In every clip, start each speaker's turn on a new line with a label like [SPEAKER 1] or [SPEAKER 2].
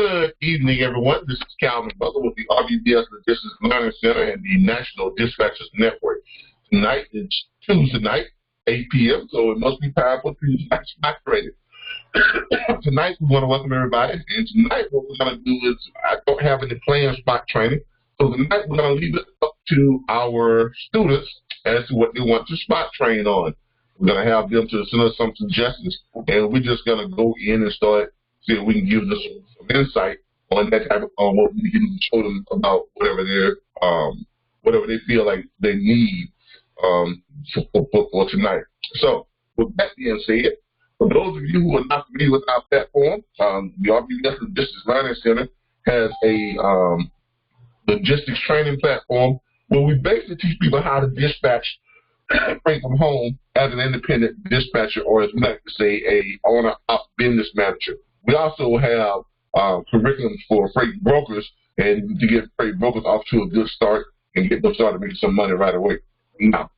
[SPEAKER 1] Good evening, everyone. This is Calvin Butler with the RBBS Logistics Learning Center and the National Dispatchers Network. Tonight is Tuesday night, 8 p.m., so it must be powerful Tuesday night spot trading. Tonight, we want to welcome everybody, and tonight what we're going to do is, I don't have any planned spot training, so tonight we're going to leave it up to our students as to what they want to spot train on. We're going to have them to send us some suggestions, and we're just going to go in and start see if we can give them some insight on that type of what we can show them about whatever they feel like they need for tonight. So, with that being said, for those of you who are not familiar with our platform, the RBBS Logistics Learning Center has a logistics training platform where we basically teach people how to dispatch freight from home as an independent dispatcher, or as we like to say, a owner-op business manager. We also have curriculums for freight brokers, and to get freight brokers off to a good start and get them started making some money right away. Now,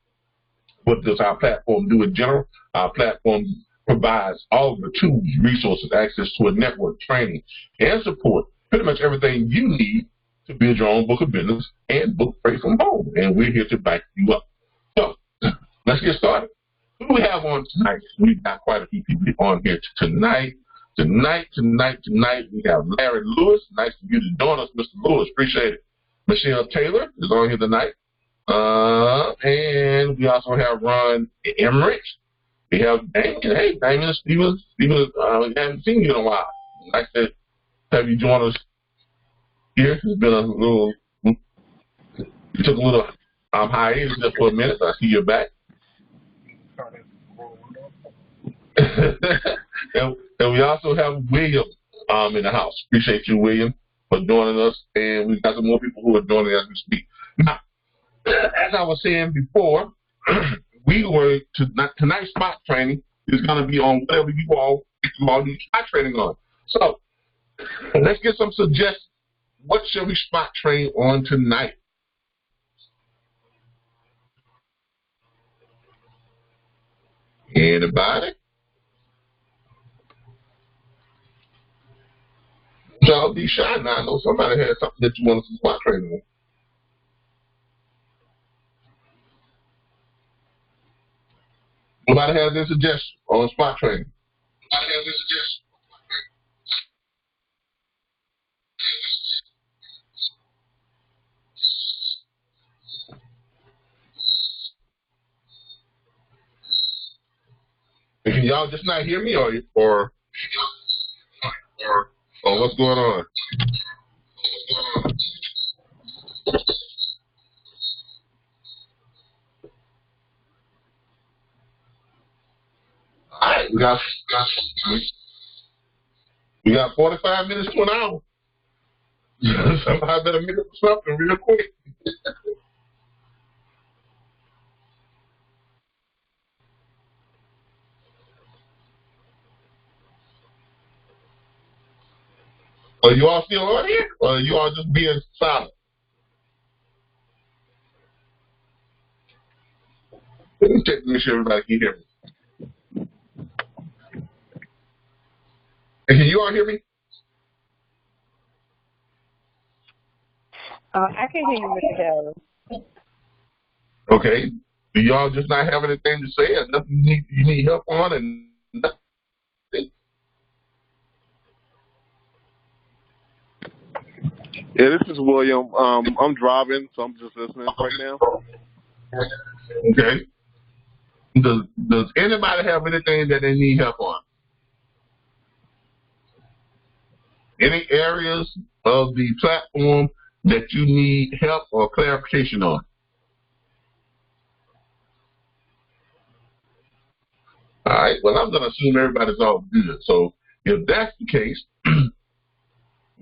[SPEAKER 1] what does our platform do in general? Our platform provides all of the tools, resources, access to a network, training, and support, pretty much everything you need to build your own book of business and book freight from home, and we're here to back you up. So, let's get started. Who do we have on tonight? We've got quite a few people on here tonight. Tonight, we have Larry Lewis. Nice of you to join us, Mr. Lewis. Appreciate it. Michelle Taylor is on here tonight. And we also have Ron Emmerich. We have Damien. Hey, Damien Stevens. We haven't seen you in a while. Nice to have you join us here. It's been a little, you took a little hiatus just for a minute. I see you're back. And we also have William in the house. Appreciate you, William, for joining us. And we've got some more people who are joining as we speak. Now, as I was saying before, tonight's spot training is going to be on whatever you all need spot training on. So let's get some suggestions. What shall we spot train on tonight? Anybody? So be shy now. I know somebody had something that you want to spot training on. Nobody has any suggestions on spot training? Nobody has any suggestions? Can y'all just not hear me, or what's going on? All right, we got 45 minutes to an hour. Somebody better make up something real quick. Are you all still on here, or are you all just being silent? Let me check to make sure everybody can hear me. And can you all hear me?
[SPEAKER 2] I can hear you, Mr. Taylor.
[SPEAKER 1] Okay. Do y'all just not have anything to say, or nothing you need help on, and nothing?
[SPEAKER 3] Yeah, this is William. I'm driving, so I'm just listening right now.
[SPEAKER 1] Okay. Does anybody have anything that they need help on? Any areas of the platform that you need help or clarification on? All right. Well, I'm going to assume everybody's all good. So if that's the case,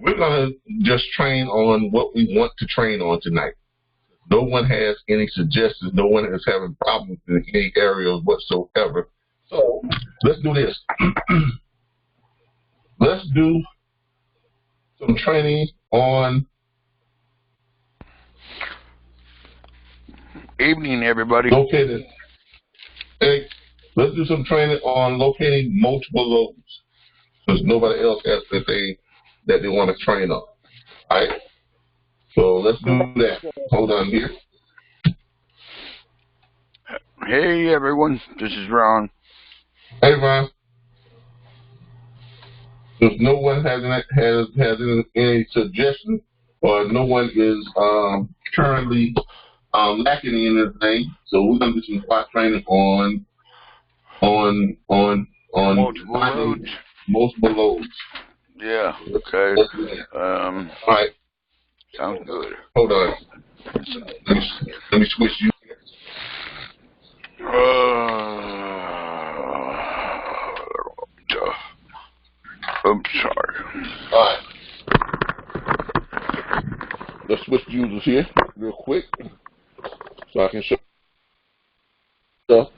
[SPEAKER 1] we're going to just train on what we want to train on tonight. No one has any suggestions. No one is having problems in any area whatsoever. So let's do this. Let's do some training on.
[SPEAKER 4] Evening, everybody.
[SPEAKER 1] Located. Hey, let's do some training on locating multiple loads, because nobody else has anything that they want to train on. All right? So let's do that. Hold on here.
[SPEAKER 4] Hey everyone, this is Ron.
[SPEAKER 1] Hey, Ron. If no one has any suggestions, or no one is currently lacking in anything, so we're gonna do some spot training on
[SPEAKER 4] Multiple loads.
[SPEAKER 1] Multiple loads.
[SPEAKER 4] Yeah. Okay.
[SPEAKER 1] All right.
[SPEAKER 4] Sounds good.
[SPEAKER 1] Hold on. Let me switch you.
[SPEAKER 4] I'm sorry.
[SPEAKER 1] All right. Let's switch users here real quick so I can show stuff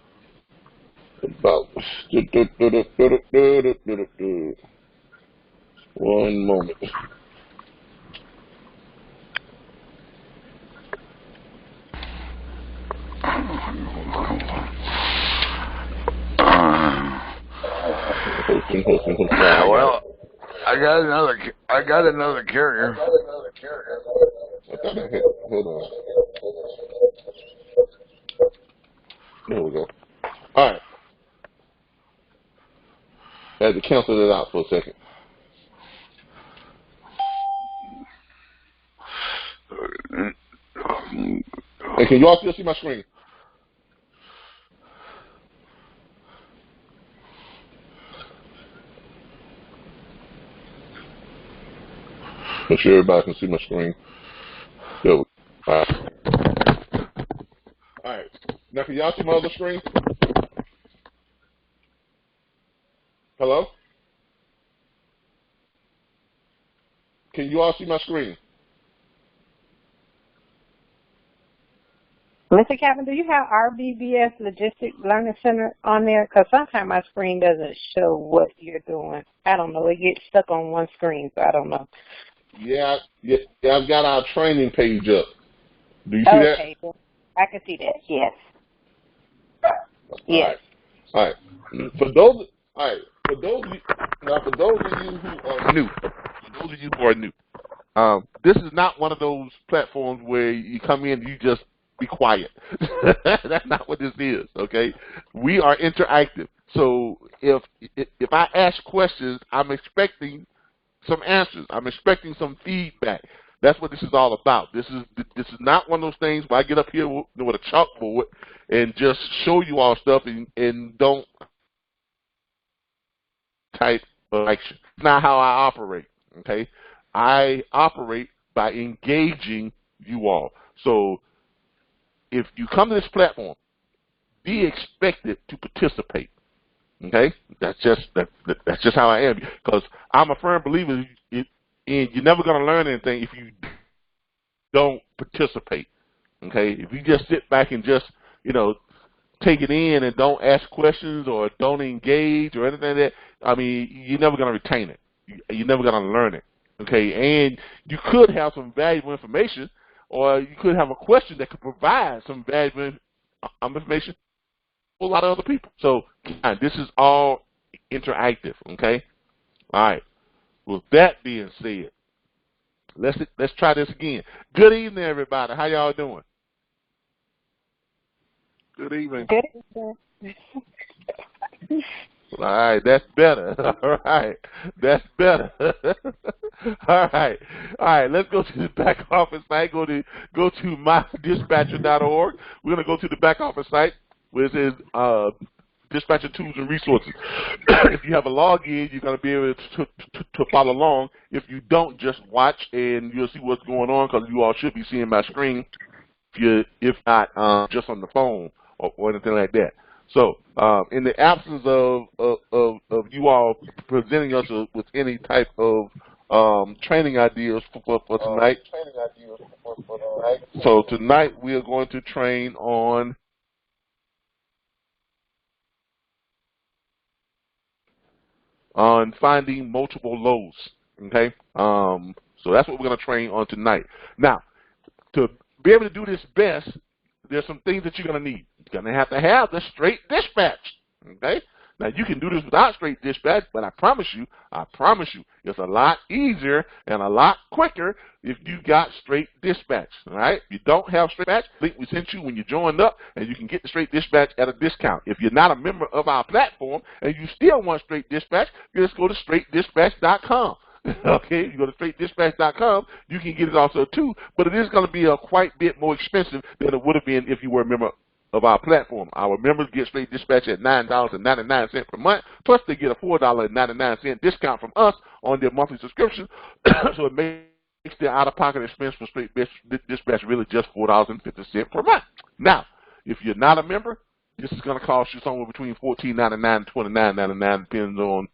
[SPEAKER 1] about. One moment.
[SPEAKER 4] Well, I got another carrier.
[SPEAKER 1] Hold on. There we go. All right. I had to cancel it out for a second. Hey, can you all still see my screen? Make sure everybody can see my screen. There we go. All right. All right. Now, can y'all see my other screen? Hello? Can you all see my screen?
[SPEAKER 2] Mr. Captain, do you have RBBS Logistics Learning Center on there? Because sometimes my screen doesn't show what you're doing. I don't know. It gets stuck on one screen, so I don't know.
[SPEAKER 1] Yeah, I've got our training page up. Do you see that?
[SPEAKER 2] Okay, I can see that. Yes. Yes.
[SPEAKER 1] All right. For those of you who are new, this is not one of those platforms where you come in and you just be quiet. That's not what this is. Okay, we are interactive. So if I ask questions, I'm expecting some answers. I'm expecting some feedback. That's what this is all about. This is not one of those things where I get up here with a chalkboard and just show you all stuff and don't type of action. It's not how I operate. Okay, I operate by engaging you all. So if you come to this platform, be expected to participate. Okay, that's just how I am, because I'm a firm believer in you're never going to learn anything if you don't participate. Okay, if you just sit back and just take it in and don't ask questions or don't engage or anything like that, I mean, you're never going to retain it. You're never going to learn it. Okay, and you could have some valuable information, or you could have a question that could provide some valuable information for a lot of other people. So this is all interactive. Okay, all right. With that being said, let's try this again. Good evening, everybody. How y'all doing?
[SPEAKER 3] Good evening.
[SPEAKER 2] Good.
[SPEAKER 1] All right, that's better. All right, that's better. All right. Let's go to the back office site. Go to mydispatcher.org. We're gonna go to the back office site where it says Dispatcher Tools and Resources. If you have a login, you're gonna be able to follow along. If you don't, just watch and you'll see what's going on, because you all should be seeing my screen. If not, just on the phone or anything like that. So, in the absence of you all presenting us with any type of training ideas for tonight, so tonight we are going to train on finding multiple lows. Okay, so that's what we're going to train on tonight. Now, to be able to do this best, there's some things that you're going to need. You're going to have the straight dispatch. Okay,
[SPEAKER 5] Now, you can do this without straight dispatch, but I promise you, it's a lot easier and a lot quicker if you got straight dispatch, all right? If you don't have straight dispatch, link we sent you when you joined up, and you can get the straight dispatch at a discount. If you're not a member of our platform and you still want straight dispatch, just go to straightdispatch.com. Okay, you go to straightdispatch.com, you can get it also too, but it is going to be a quite bit more expensive than it would have been if you were a member of our platform. Our members get straight dispatch at $9.99 per month, plus they get a $4.99 discount from us on their monthly subscription, so it makes their out-of-pocket expense for straight dispatch really just $4.50 per month. Now, if you're not a member, this is going to cost you somewhere between $14.99 and $29.99, depending on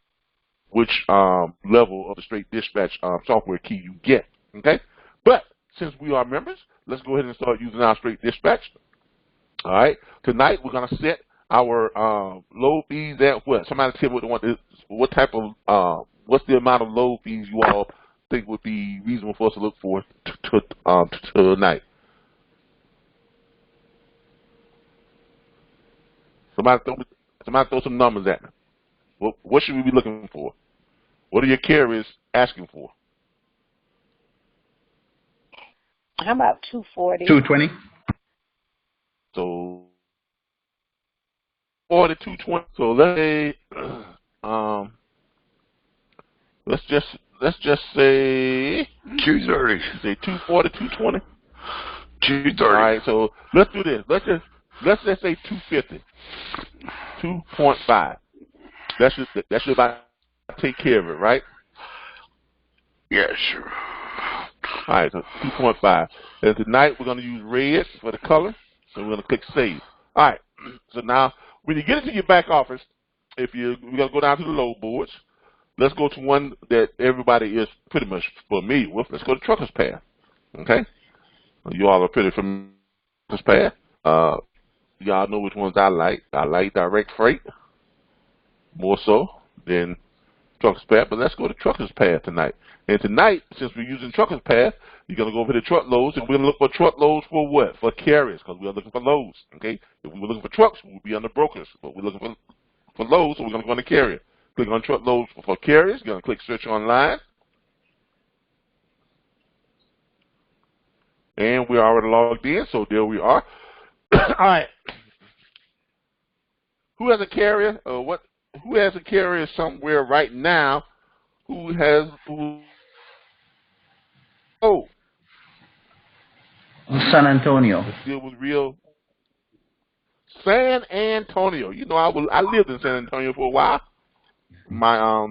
[SPEAKER 5] which level of the straight dispatch software key you get, okay? But since we are members, let's go ahead and start using our straight dispatch. All right, tonight we're going to set our load fees at what? Somebody tell me what type of, what's the amount of load fees you all think would be reasonable for us to look for tonight? Somebody throw some numbers at me. What should we be looking for? What are your carriers asking for?
[SPEAKER 2] How about 240?
[SPEAKER 6] 220.
[SPEAKER 5] So 4220. So let's just say
[SPEAKER 4] 230.
[SPEAKER 5] Say 240, 220.
[SPEAKER 4] 230.
[SPEAKER 5] All right. So let's do this. Let's just say 250. 2.5. That should about take care of it, right?
[SPEAKER 4] Yeah, sure.
[SPEAKER 5] All right, so 2.5. And tonight we're going to use red for the color, so we're going to click save. All right, so now when you get into your back office, we're going to go down to the load boards. Let's go to one that everybody is pretty much familiar with. Let's go to Truckers Path. Okay, you all are pretty familiar with Truckers Path. Y'all know which ones I like. I like Direct Freight more so than Truckers Path, but let's go to Truckers Path tonight. And tonight, since we're using Truckers Path, you're going to go over to truckloads, and we're going to look for truckloads for what? For carriers, because we are looking for loads, okay? If we were looking for trucks, we would be under brokers, but we're looking for loads, so we're going to go into carrier. Click on truckloads for carriers. You're going to click search online. And we're already logged in, so there we are. All right. Who has a carrier? Who has a carrier somewhere right now?
[SPEAKER 6] San Antonio.
[SPEAKER 5] Let's deal with real. San Antonio. You know, I lived in San Antonio for a while. My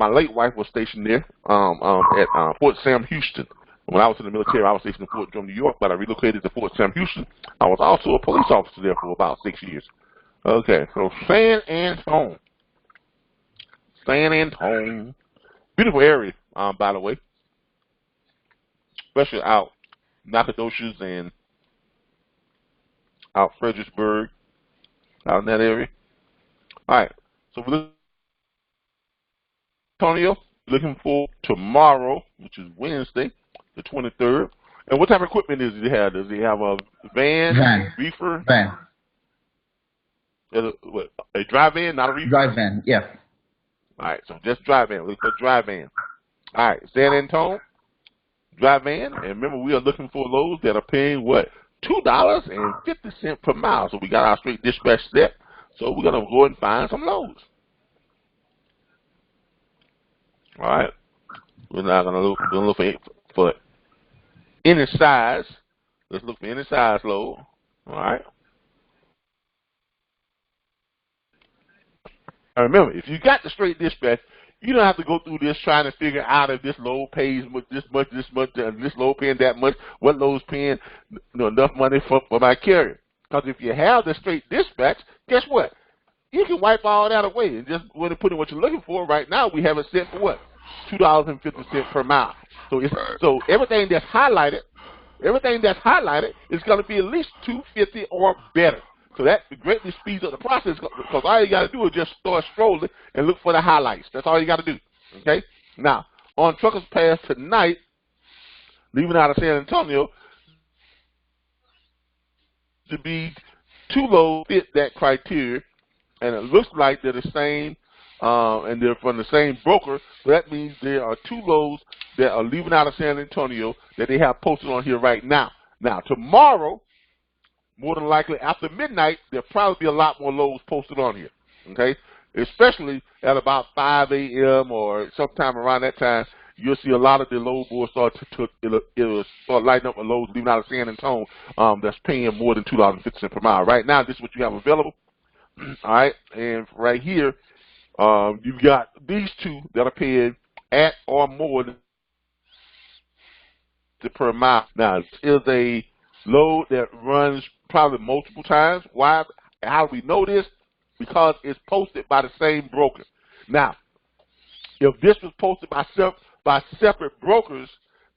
[SPEAKER 5] late wife was stationed there at Fort Sam Houston. When I was in the military, I was stationed in Fort Drum, New York, but I relocated to Fort Sam Houston. I was also a police officer there for about 6 years. Okay, so San Antonio. San Antonio. Beautiful area, by the way. Especially out Nacogdoches and out Fredericksburg, out in that area. All right, so we're Antonio, looking for tomorrow, which is Wednesday, the 23rd. And what type of equipment does he have? Does he have a van. Reefer?
[SPEAKER 6] Van.
[SPEAKER 5] A dry van, not a reefer?
[SPEAKER 6] Dry van, yeah.
[SPEAKER 5] All right, so just dry van. Look for dry van. All right, San Antonio, dry van. And remember, we are looking for loads that are paying what? $2.50 per mile. So we got our straight dispatch set. So we're going to go and find some loads. All right. We're not going to look for any size. Let's look for any size load. All right. Now remember, if you got the straight dispatch, you don't have to go through this trying to figure out if this load pays this much, this load paying that much, what load's paying enough money for my carrier. Because if you have the straight dispatch, guess what? You can wipe all that away and just go and put in what you're looking for. Right now, we have it set for what? $2.50 per mile. So everything that's highlighted is going to be at least $2.50 or better. So that greatly speeds up the process because all you got to do is just start scrolling and look for the highlights. That's all you got to do. Okay. Now on Truckers Pass tonight, leaving out of San Antonio, to be two loads fit that criteria. and it looks like they're the same, and they're from the same broker. So that means there are 2 loads that are leaving out of San Antonio that they have posted on here right now. Now, tomorrow, more than likely after midnight, there'll probably be a lot more loads posted on here, okay? Especially at about 5 a.m. or sometime around that time, you'll see a lot of the load boards start it'll start lighting up with loads leaving out of San Antonio that's paying more than $2.50 per mile. Right now, this is what you have available, all right? And right here, you've got these 2 that are paying at or more than per mile. Now, this is a load that runs probably multiple times. Why? How do we know this? Because it's posted by the same broker. Now, if this was posted by separate brokers,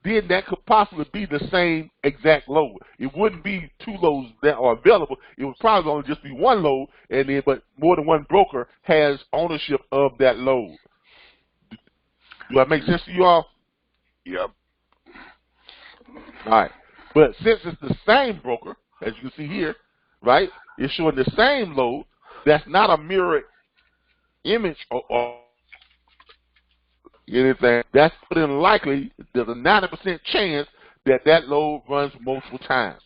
[SPEAKER 5] then that could possibly be the same exact load. It wouldn't be 2 loads that are available. It would probably only just be 1 load, and then but more than 1 broker has ownership of that load. Do that make sense to you all?
[SPEAKER 4] Yep.
[SPEAKER 5] All right. But since it's the same broker, as you can see here, right, it's showing the same load, that's not a mirror image or anything. That's put in likely, there's a 90% chance that that load runs multiple times.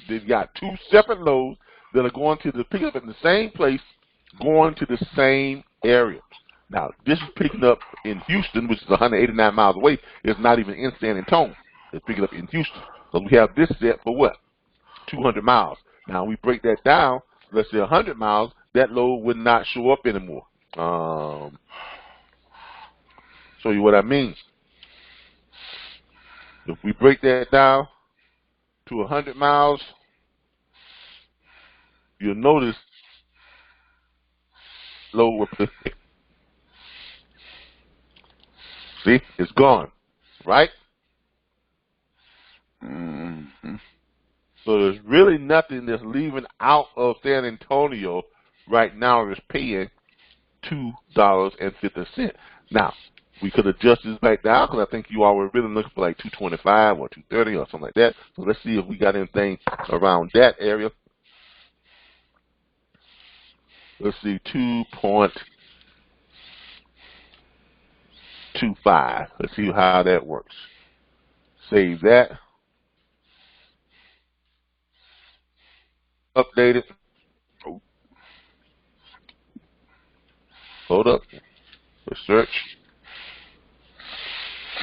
[SPEAKER 5] They've got 2 separate loads that are going to the pick up in the same place, going to the same area. Now, this is picking up in Houston, which is 189 miles away. It's not even in San Antonio. It's picking up in Houston. So we have this set for what? 200 miles. Now, we break that down, let's say 100 miles, that load would not show up anymore. Show you what I mean. If we break that down to 100 miles, you'll notice load will see, it's gone, right?
[SPEAKER 4] Mm-hmm.
[SPEAKER 5] So there's really nothing that's leaving out of San Antonio right now that's paying $2.50. Now, we could adjust this back down because I think you all were really looking for like $2.25 or $2.30 or something like that. So let's see if we got anything around that area. Let's see, 2.25. Let's see how that works. Save that. Update it. Oh. Hold up. Let's search.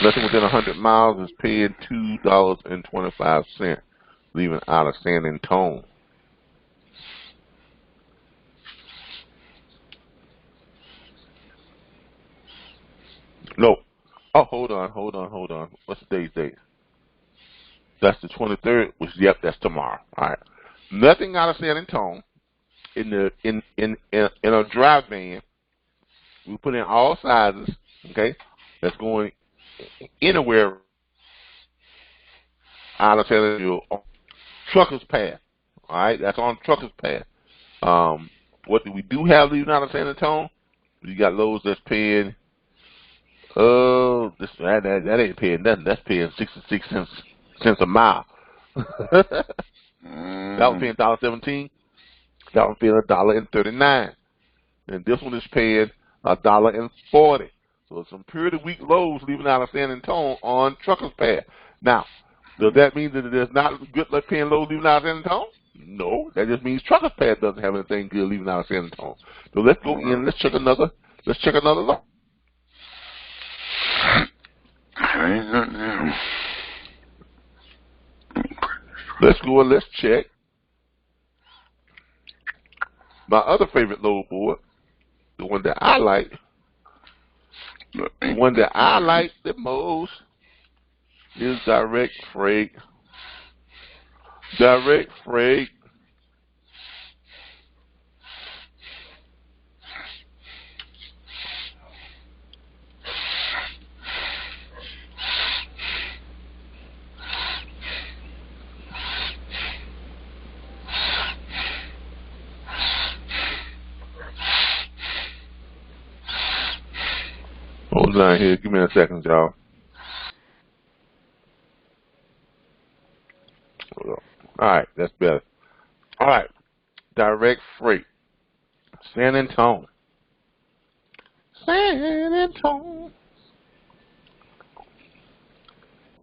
[SPEAKER 5] Nothing within 100 miles is paying $2.25, leaving out of San Antonio. No. Oh, hold on. What's today's date? That's the 23rd, which, yep, that's tomorrow. All right. Nothing out of San Antonio. In a drive van, we put in all sizes, okay, that's going anywhere out of San Antonio. Truckers Path, all right, that's on Truckers Path. What do we do have leaving out of San Antonio? We got loads that's paying, that ain't paying nothing. That's paying 66 cents a mile. That was paying $1.17. That was paying $1.39. And this one is paying $1.40. So some pretty weak loads leaving out of San Antonio on Truckers Path. Now, does that mean that there's not good paying loads leaving out of San Antonio? No, that just means Truckers Path doesn't have anything good leaving out of San Antonio. So let's go in. Let's check another load. Let's go and let's check my other favorite load board, the one that I like. The one that I like the most is Direct Freight. Direct Freight. Hold on here. Give me a second, y'all. All right, that's better. All right, Direct Freight. San Antonio. San Antonio.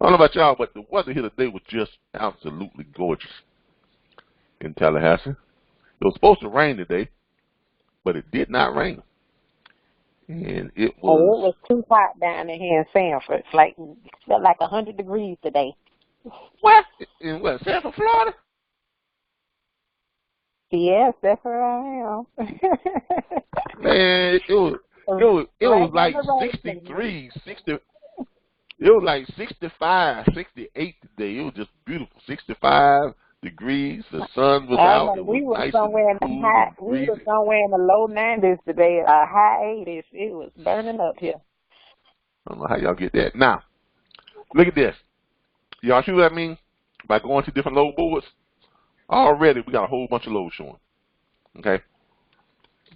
[SPEAKER 5] I don't know about y'all, but the weather here today was just absolutely gorgeous in Tallahassee. It was supposed to rain today, but it did not rain. And it was...
[SPEAKER 2] Oh, it was too hot down in here in Sanford. It felt like 100 degrees today.
[SPEAKER 5] What? In what, Sanford, Florida?
[SPEAKER 2] Yes, that's where I am.
[SPEAKER 5] Man, it was like 63, 60. It was like 65, 68 today. It was just beautiful. 65 degrees. The sun was out. It was
[SPEAKER 2] we were
[SPEAKER 5] nice
[SPEAKER 2] somewhere in
[SPEAKER 5] and
[SPEAKER 2] the
[SPEAKER 5] cool
[SPEAKER 2] high.
[SPEAKER 5] and
[SPEAKER 2] We
[SPEAKER 5] breezy.
[SPEAKER 2] were somewhere in the low 90s today, high 80s. It was burning up here.
[SPEAKER 5] I don't know how y'all get that. Now, look at this. Y'all see what I mean by going to different load boards? Already, we got a whole bunch of loads showing. Okay?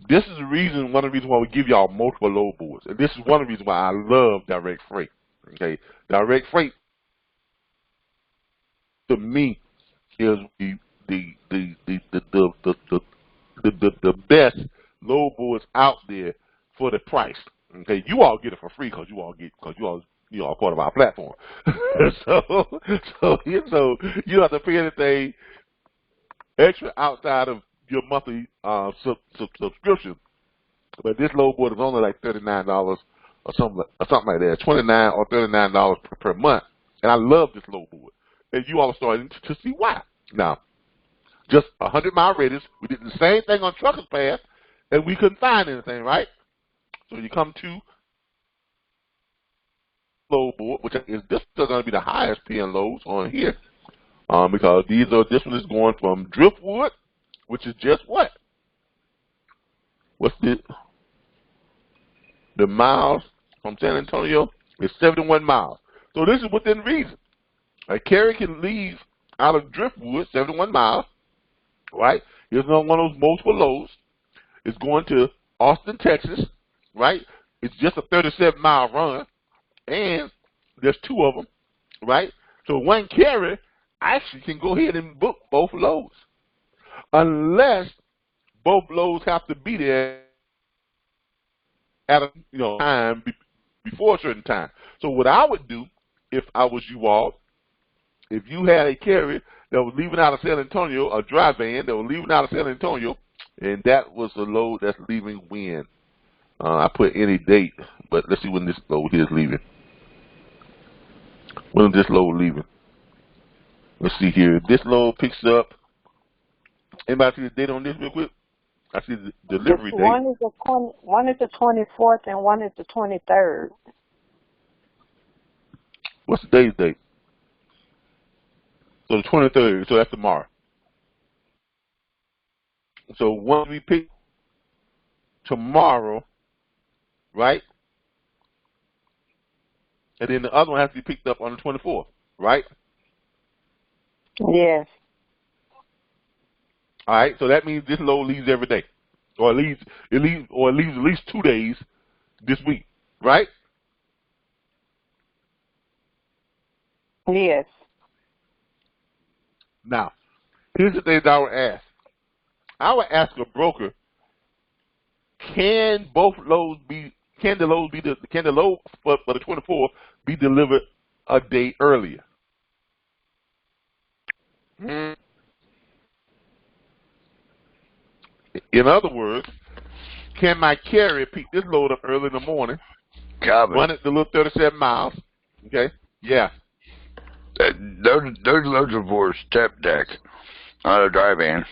[SPEAKER 5] This is one of the reasons why we give y'all multiple load boards. And this is one of the reasons why I love direct freight. Okay? Direct freight, to me, is the best load boards out there for the price. Okay? You all get it for free because you all part of our platform. so you don't have to pay anything extra outside of your monthly subscription. But this load board is only like $39 or something like that, $29 or $39 per month. And I love this load board. And you all are starting to see why. Now, just 100-mile radius. We did the same thing on Truckers Pass, and we couldn't find anything, right? So you come to load board, which is this is going to be the highest paying loads on here, because this one is going from Driftwood, which is just what? What's the miles from San Antonio? It's 71 miles. So this is within reason. A carrier can leave out of Driftwood 71 miles, right? Here's another one of those multiple loads. It's going to Austin, Texas, right? It's just a 37-mile run, and there's two of them, right? So one carrier actually can go ahead and book both loads, unless both loads have to be there at a time before a certain time. So what I would do if I was you all, if you had a carrier that was leaving out of San Antonio, a dry van that was leaving out of San Antonio, and that was a load that's leaving when? I put any date, but let's see when this load here is leaving. When is this load leaving? Let's see here. This load picks up. Anybody see the date on this real quick? I see the delivery date.
[SPEAKER 2] One is the 24th and one is the 23rd.
[SPEAKER 5] What's today's date? So the 23rd. So that's tomorrow. So once we pick tomorrow, right? And then the other one has to be picked up on the 24th, right?
[SPEAKER 2] Yes.
[SPEAKER 5] All right. So that means this load leaves every day, or it leaves at least 2 days this week, right?
[SPEAKER 2] Yes.
[SPEAKER 5] Now, here's the thing that I would ask. I would ask a broker: Can the load for the 24th be delivered a day earlier? In other words, can my carrier pick this load up early in the morning, run it the little 37 miles? Okay, yeah.
[SPEAKER 4] Those loads are for step deck, not a dry van.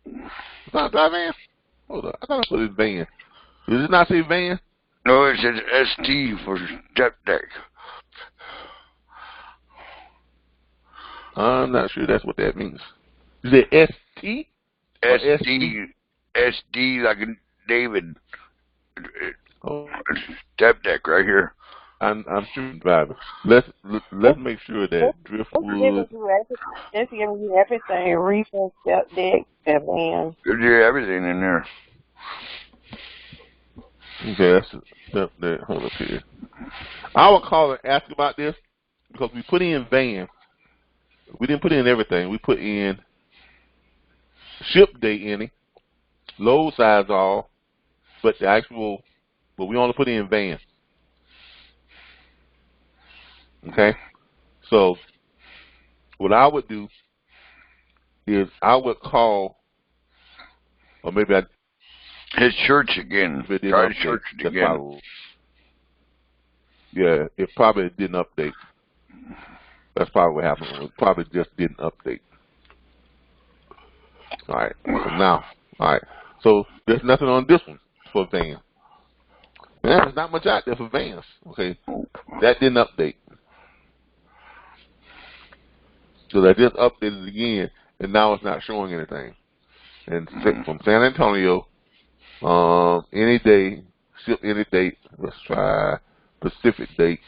[SPEAKER 5] It's not a dry van? Hold on, I thought I put it van. Does it not say van?
[SPEAKER 4] No, it says ST for step deck.
[SPEAKER 5] I'm not sure that's what that means. Is it ST?
[SPEAKER 4] SD like in David.
[SPEAKER 5] Oh.
[SPEAKER 4] Step deck right here.
[SPEAKER 5] I'm sure driving. Let's make sure that Driftwood.
[SPEAKER 2] It's giving you everything: reefer, step deck, and van.
[SPEAKER 4] Yeah, everything in there.
[SPEAKER 5] Okay, that's a step there. Hold up here. I will call and ask about this because we put in van. We didn't put in everything. We put in ship day in it, load size all, but the actual, but we only put in van. Okay, so what I would do is I would call, or maybe I
[SPEAKER 4] hit search again. Try to search it again.
[SPEAKER 5] Probably, yeah, it probably didn't update. That's probably what happened. It probably just didn't update. All right. So now, all right. So there's nothing on this one for vans. Man, there's not much out there for vans. Okay, that didn't update. So I just updated it again, and now it's not showing anything. And from San Antonio, any day, ship any date. Let's try Pacific date.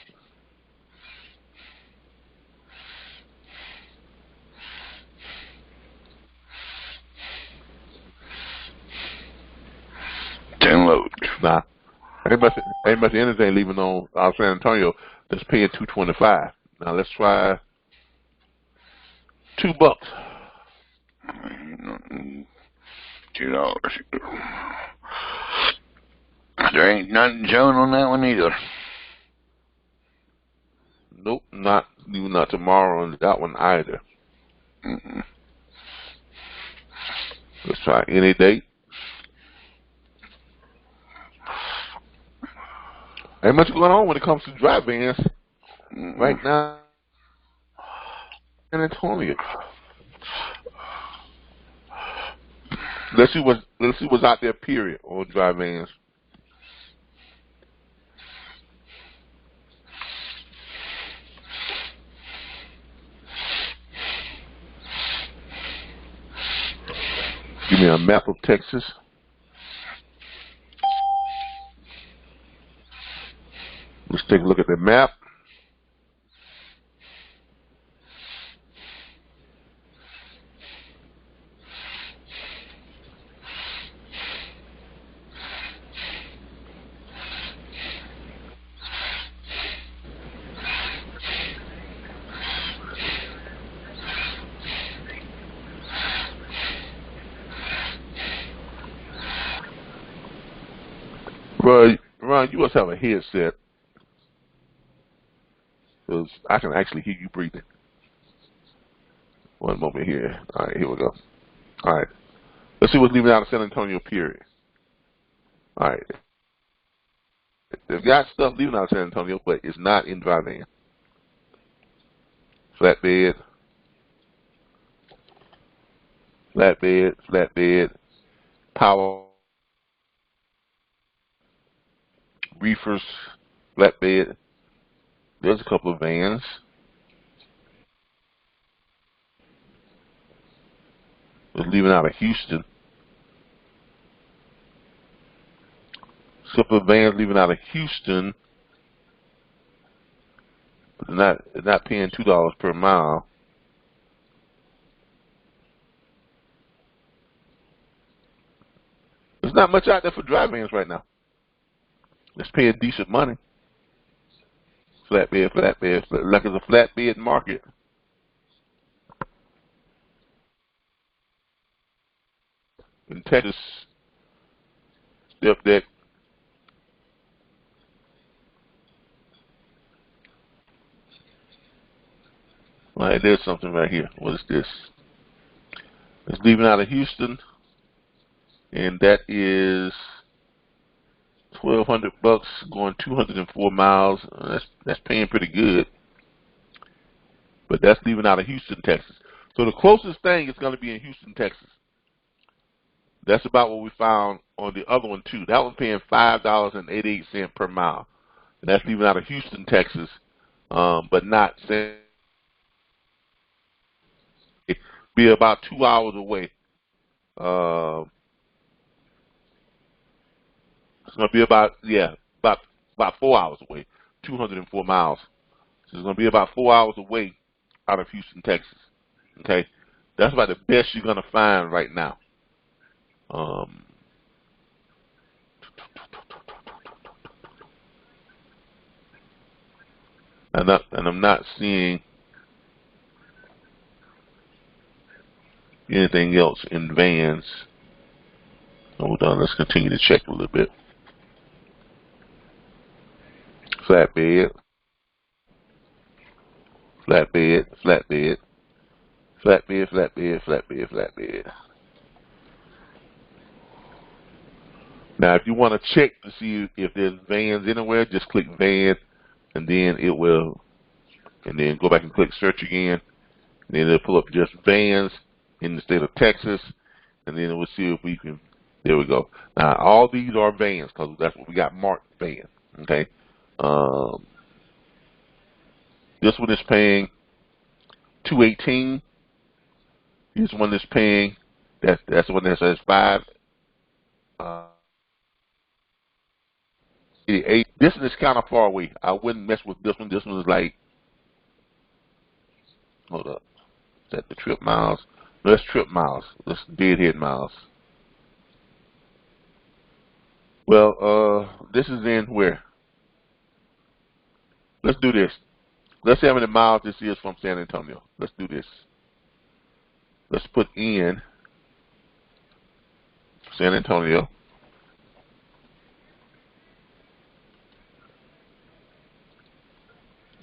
[SPEAKER 4] Download.
[SPEAKER 5] Nah, ain't much anything leaving on San Antonio that's paying $225. Now let's try $2.
[SPEAKER 4] $2. There ain't nothing showing on that one either.
[SPEAKER 5] Nope, not tomorrow on that one either. Let's try any date. Ain't much going on when it comes to dry vans right now in San Antonio. Let's see what's out there. Period on dry vans. Give me a map of Texas. Let's take a look at the map. Ron, you must have a headset, because I can actually hear you breathing. One moment here. All right, here we go. All right. Let's see what's leaving out of San Antonio, period. All right. They've got stuff leaving out of San Antonio, but it's not in dry van. Flatbed, power, reefers, flatbed. There's a couple of vans. It's leaving out of Houston. A couple of vans leaving out of Houston. But they're not paying $2 per mile. There's not much out there for dry vans right now. It's paying decent money. Flatbed, like it's a flatbed market. In Texas, step deck. All right, there's something right here. What is this? It's leaving out of Houston, and that is $1,200 going 204 miles. That's paying pretty good. But that's leaving out of Houston, Texas. So the closest thing is going to be in Houston, Texas. That's about what we found on the other one too. That one's paying $5.88 per mile. And that's leaving out of Houston, Texas, but not saying it'd be about 2 hours away. It's going to be about 4 hours away, 204 miles. So it's going to be about 4 hours away out of Houston, Texas. Okay, that's about the best you're going to find right now. And I'm not seeing anything else in vans Hold on, let's continue to check a little bit. Flatbed, flatbed, flatbed, flatbed, flatbed, flatbed, flatbed. Now, if you want to check to see if there's vans anywhere, just click van, and then it will, and then go back and click search again, and then it'll pull up just vans in the state of Texas, and then we'll see if we can, there we go. Now, all these are vans, because that's what we got marked, van, okay? This one is paying $218. This one is paying, that's the one that says 588. This one is kind of far away. I wouldn't mess with this one. This one is like, hold up, is that the trip miles? No, that's trip miles. That's deadhead miles. Well, this is in where? Let's do this. Let's see how many miles this is from San Antonio. Let's do this. Let's put in San Antonio.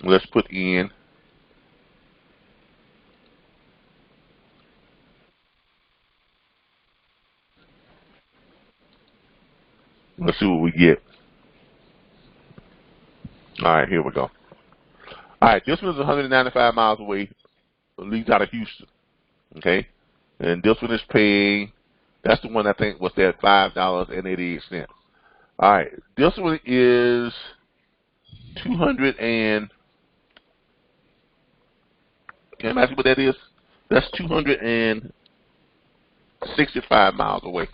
[SPEAKER 5] Let's put in let's see what we get. All right, here we go. All right, this one's 195 miles away, leaves out of Houston. Okay, and this one is paying, that's the one I think was at $5.88. All right, this one is 200 and, can I ask you what that is? That's 265 miles away.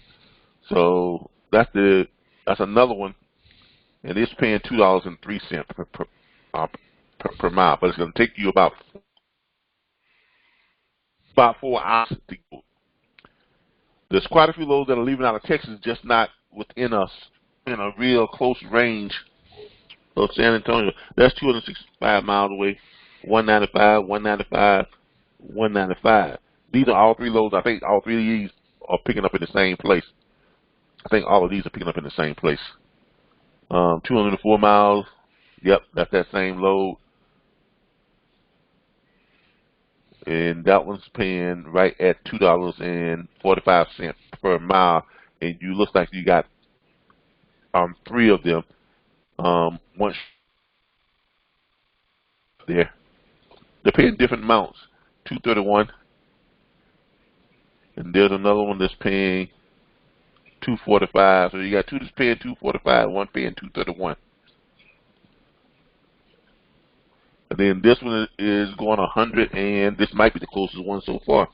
[SPEAKER 5] So that's another one, and it's paying $2.03 per mile, but it's going to take you about 4 hours to go. There's quite a few loads that are leaving out of Texas, just not within us in a real close range of San Antonio. That's 265 miles away. 195, 195, 195. These are all three loads. I think all three of these are picking up in the same place. I think all of these are picking up in the same place. 204 miles. Yep, that's that same load. And that one's paying right at $2.45 per mile. And you looks like you got 3 of them. One there. They're paying different amounts. $2.31. And there's another one that's paying $2.45. So you got 2 that's paying $2.45, one paying $2.31. And then this one is going 100, and this might be the closest one so far.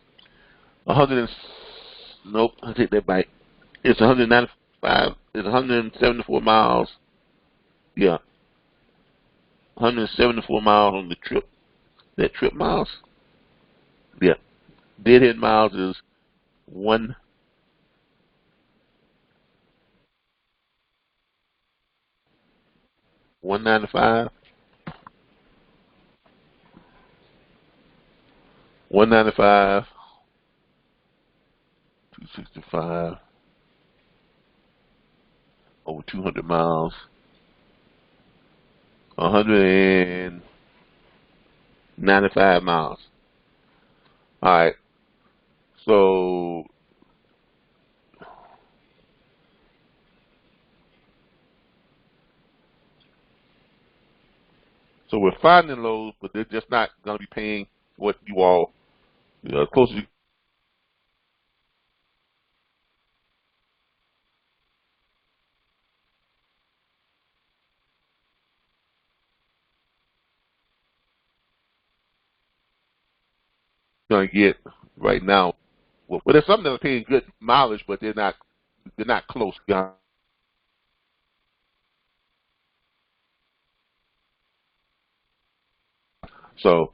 [SPEAKER 5] 100 and, nope, I take that back. It's 195. It's 174 miles. Yeah, 174 miles on the trip. That trip miles. Yeah, deadhead miles is 195. 195, 265, over 200 miles, 195 miles. All right, so we're finding loads, but they're just not going to be paying what you all, close to. Going to get right now. Well, there's some that are paying good mileage, but they're not close. So,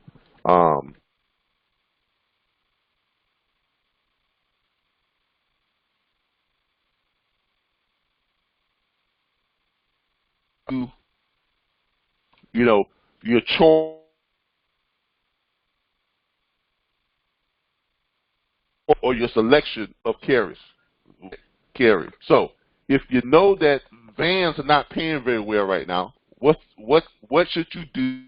[SPEAKER 5] your choice or your selection of carriers. carrier. So if you know that vans are not paying very well right now, what should you do?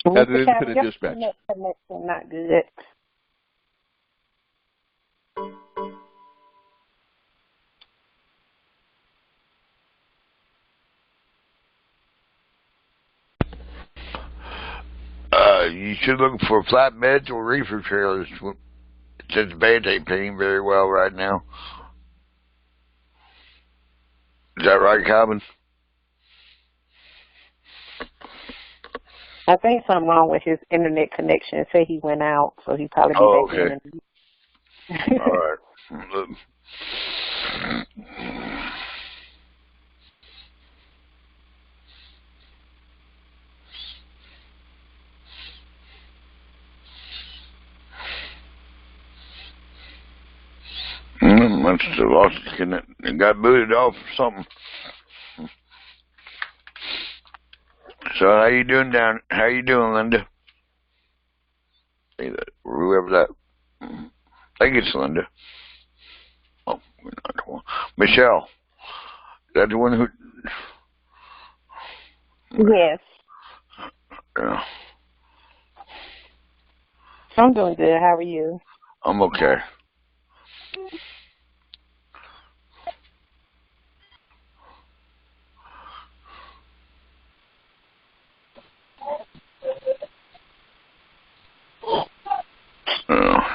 [SPEAKER 5] As an independent dispatcher.
[SPEAKER 2] Connection not good.
[SPEAKER 4] You should look for flatbeds or reefer trailers since vans ain't paying very well right now. Is that right, Calvin?
[SPEAKER 2] I think something wrong with his internet connection. Say he went out, so he probably be back in.
[SPEAKER 4] All right. Must have lost it. Got booted off or something. So how you doing, Linda? Whoever that. I think it's Linda. Oh, we're not the one. Michelle. Is that the one who?
[SPEAKER 2] Yes.
[SPEAKER 4] Yeah.
[SPEAKER 2] I'm doing good. How are you?
[SPEAKER 4] I'm okay.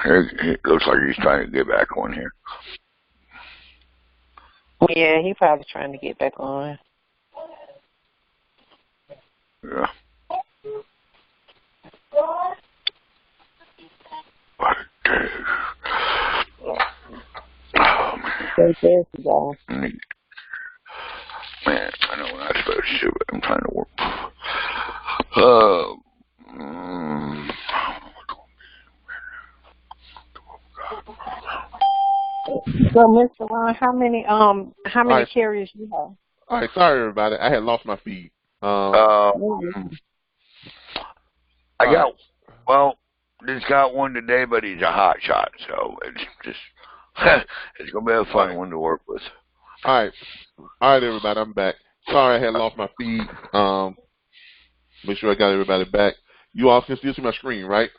[SPEAKER 4] It looks like he's trying to get back on here.
[SPEAKER 2] Yeah, he's probably trying to get back on.
[SPEAKER 4] Yeah. Oh, man.
[SPEAKER 2] There's you go.
[SPEAKER 4] Man, I know what I'm supposed to, but I'm trying to work.
[SPEAKER 2] So, Mr. Ron, how many carriers you have?
[SPEAKER 5] All right, sorry everybody. I had lost my feed.
[SPEAKER 4] I just got one today, but he's a hot shot, so it's just it's gonna be a fun one to work with.
[SPEAKER 5] All right, everybody, I'm back. Sorry, I had lost my feed. Make sure I got everybody back. You all can still see my screen, right?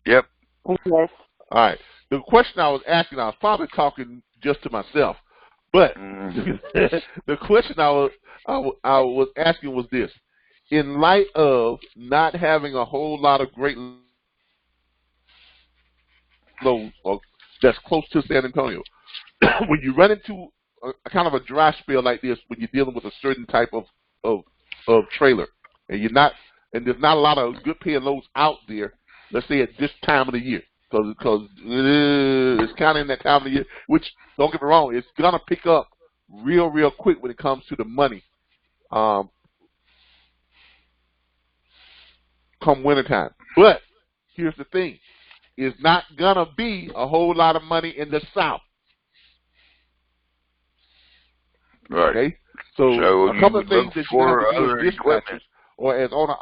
[SPEAKER 2] Yes.
[SPEAKER 4] Yep.
[SPEAKER 5] All right. The question I was asking, I was probably talking just to myself, but the question I was asking was this: in light of not having a whole lot of great loads that's close to San Antonio, when you run into a kind of a dry spell like this, when you're dealing with a certain type of trailer, and there's not a lot of good paying loads out there, let's say at this time of the year, because it's kind of in that time of the year, which, don't get me wrong, it's going to pick up real quick when it comes to the money come wintertime. But here's the thing. It's not going to be a whole lot of money in the South.
[SPEAKER 4] Right.
[SPEAKER 5] Okay? So a couple of things that you have to do as dispatchers or as owner.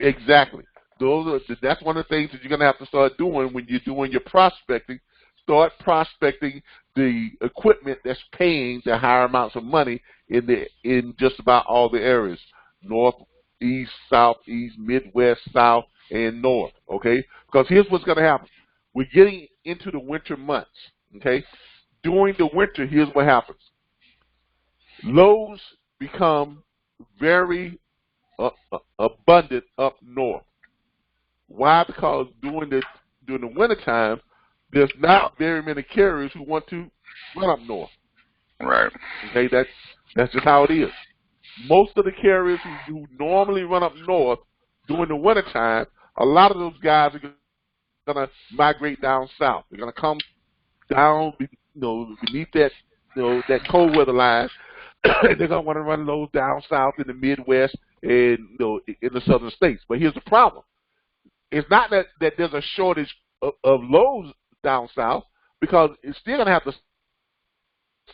[SPEAKER 5] Exactly. That's one of the things that you're going to have to start doing when you're doing your prospecting. Start prospecting the equipment that's paying the higher amounts of money in just about all the areas. North, east, southeast, midwest, south, and north. Okay? Because here's what's going to happen. We're getting into the winter months. Okay? During the winter, here's what happens. Loads become very abundant up north. Why? Because during the wintertime, there's not very many carriers who want to run up north.
[SPEAKER 4] Right.
[SPEAKER 5] Okay, that's just how it is. Most of the carriers who normally run up north during the wintertime, a lot of those guys are going to migrate down south. They're going to come down, beneath that, that cold weather line. They're going to want to run those down south in the Midwest and in the southern states. But here's the problem. It's not that there's a shortage of loads down south, because it's still going to have to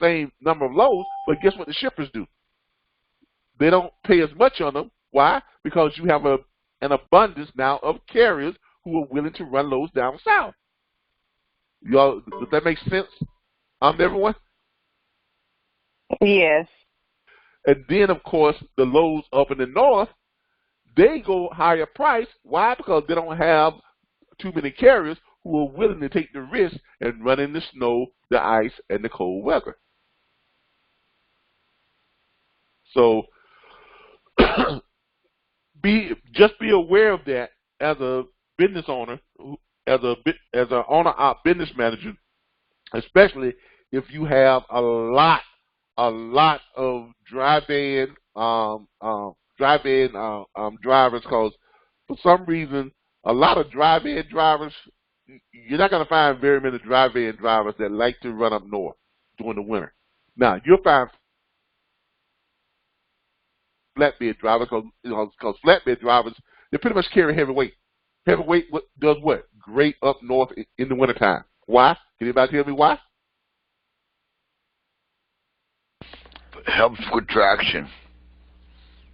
[SPEAKER 5] same number of loads, but guess what the shippers do? They don't pay as much on them. Why? Because you have an abundance now of carriers who are willing to run loads down south. Y'all, does that make sense? Everyone?
[SPEAKER 2] Yes.
[SPEAKER 5] And then, of course, the loads up in the north, they go higher price. Why? Because they don't have too many carriers who are willing to take the risk and run in the snow, the ice, and the cold weather. So be aware of that as a business owner, as an owner-op business manager, especially if you have a lot of drive-in drivers, because for some reason a lot of drive-in drivers, you're not going to find very many drive-in drivers that like to run up north during the winter. Now you'll find flatbed drivers, because flatbed drivers, they pretty much carry heavy weight. Heavy weight does what? Great up north in the wintertime. Why? Can anybody tell me why?
[SPEAKER 4] Helps with traction.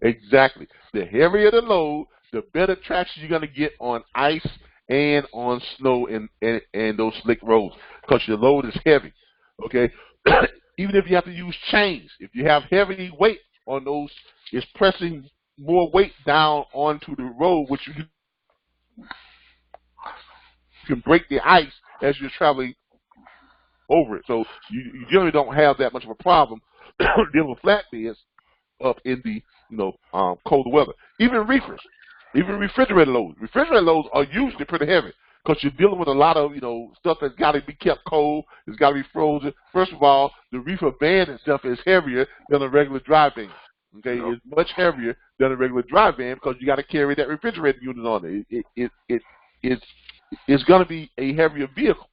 [SPEAKER 5] Exactly. The heavier the load, the better traction you're going to get on ice and on snow and those slick roads, because your load is heavy. Okay? Even if you have to use chains, if you have heavy weight on those, it's pressing more weight down onto the road, which you can break the ice as you're traveling over it. So you generally don't have that much of a problem dealing with flatbeds up in the colder weather. Even reefers, even refrigerator loads. Refrigerator loads are usually pretty heavy because you're dealing with a lot of stuff that's got to be kept cold. It's got to be frozen. First of all, the reefer van itself is heavier than a regular dry van. Okay, it's much heavier than a regular dry van because you got to carry that refrigerator unit on it. It's going to be a heavier vehicle.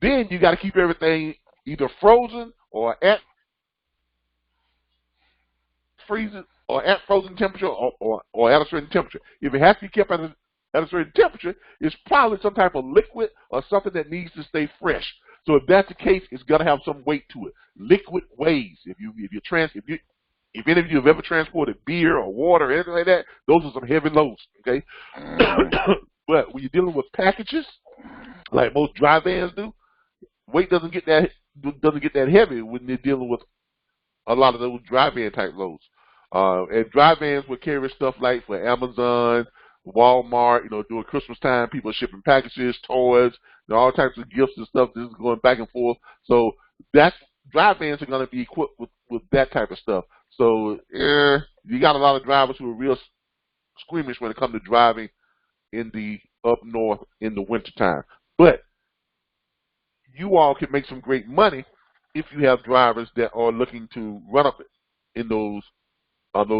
[SPEAKER 5] Then you got to keep everything either frozen or at freezing or at frozen temperature or at a certain temperature. If it has to be kept at a certain temperature, it's probably some type of liquid or something that needs to stay fresh. So if that's the case, it's going to have some weight to it. Liquid weighs. If any of you have ever transported beer or water or anything like that, those are some heavy loads. Okay, but when you're dealing with packages, like most dry vans do, weight doesn't get that heavy when they're dealing with a lot of those dry van type loads. And dry vans will carry stuff like for Amazon, Walmart. During Christmas time, people are shipping packages, toys, all types of gifts and stuff. This is going back and forth. So dry vans are going to be equipped with that type of stuff. So you got a lot of drivers who are real squeamish when it comes to driving in the up north in the wintertime. But you all can make some great money if you have drivers that are looking to run up in those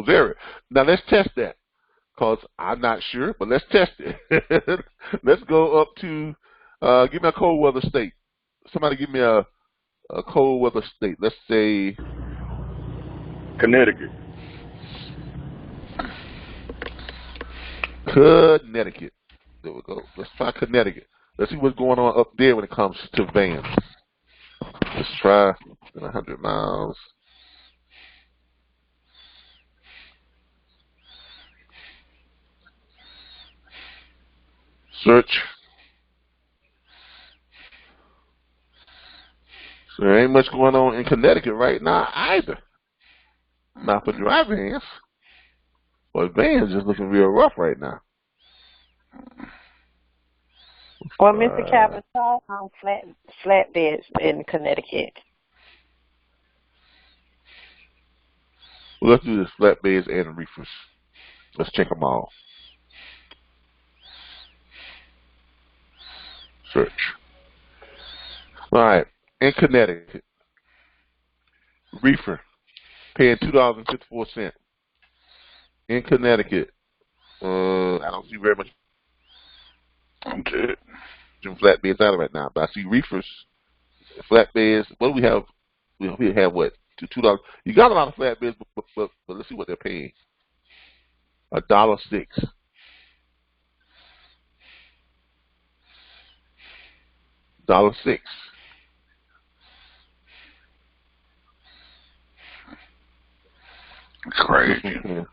[SPEAKER 5] areas. Now let's test that, because I'm not sure, but let's test it. Let's go up to give me a cold weather state. Somebody give me a cold weather state. Let's say
[SPEAKER 3] Connecticut.
[SPEAKER 5] Connecticut. There we go. Let's try Connecticut. Let's see what's going on up there when it comes to vans. Let's try 100 miles. Search. So there ain't much going on in Connecticut right now either. Not for dry vans. But vans just looking real rough right now.
[SPEAKER 2] Well, Mr. Calvin, try on flatbeds in Connecticut.
[SPEAKER 5] Well, let's do this, flatbeds and reefers. Let's check them all. Search. All right, in Connecticut, reefer paying $2.54. In Connecticut, I don't see very much. I'm good. Flatbeds out of right now, but I see reefers, flatbeds. What do we have? We have what? $2. You got a lot of flatbeds, but let's see what they're paying. $1.06. $1.06. Okay.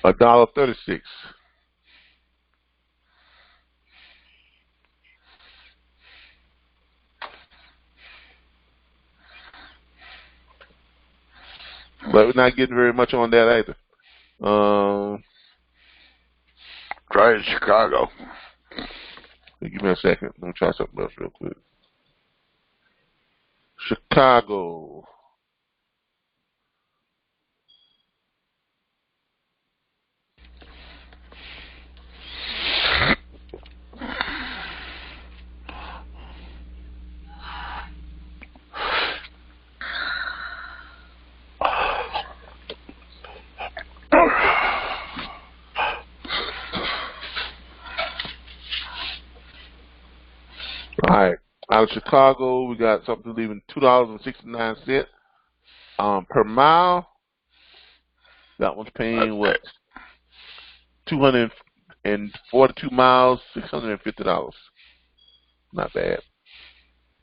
[SPEAKER 5] $1.36. But we're not getting very much on that either.
[SPEAKER 4] Try in Chicago.
[SPEAKER 5] Give me a second. Let me try something else real quick. Chicago. All right. Out of Chicago, we got something leaving $2.69 per mile. That one's paying what? 242 miles, $650. Not bad.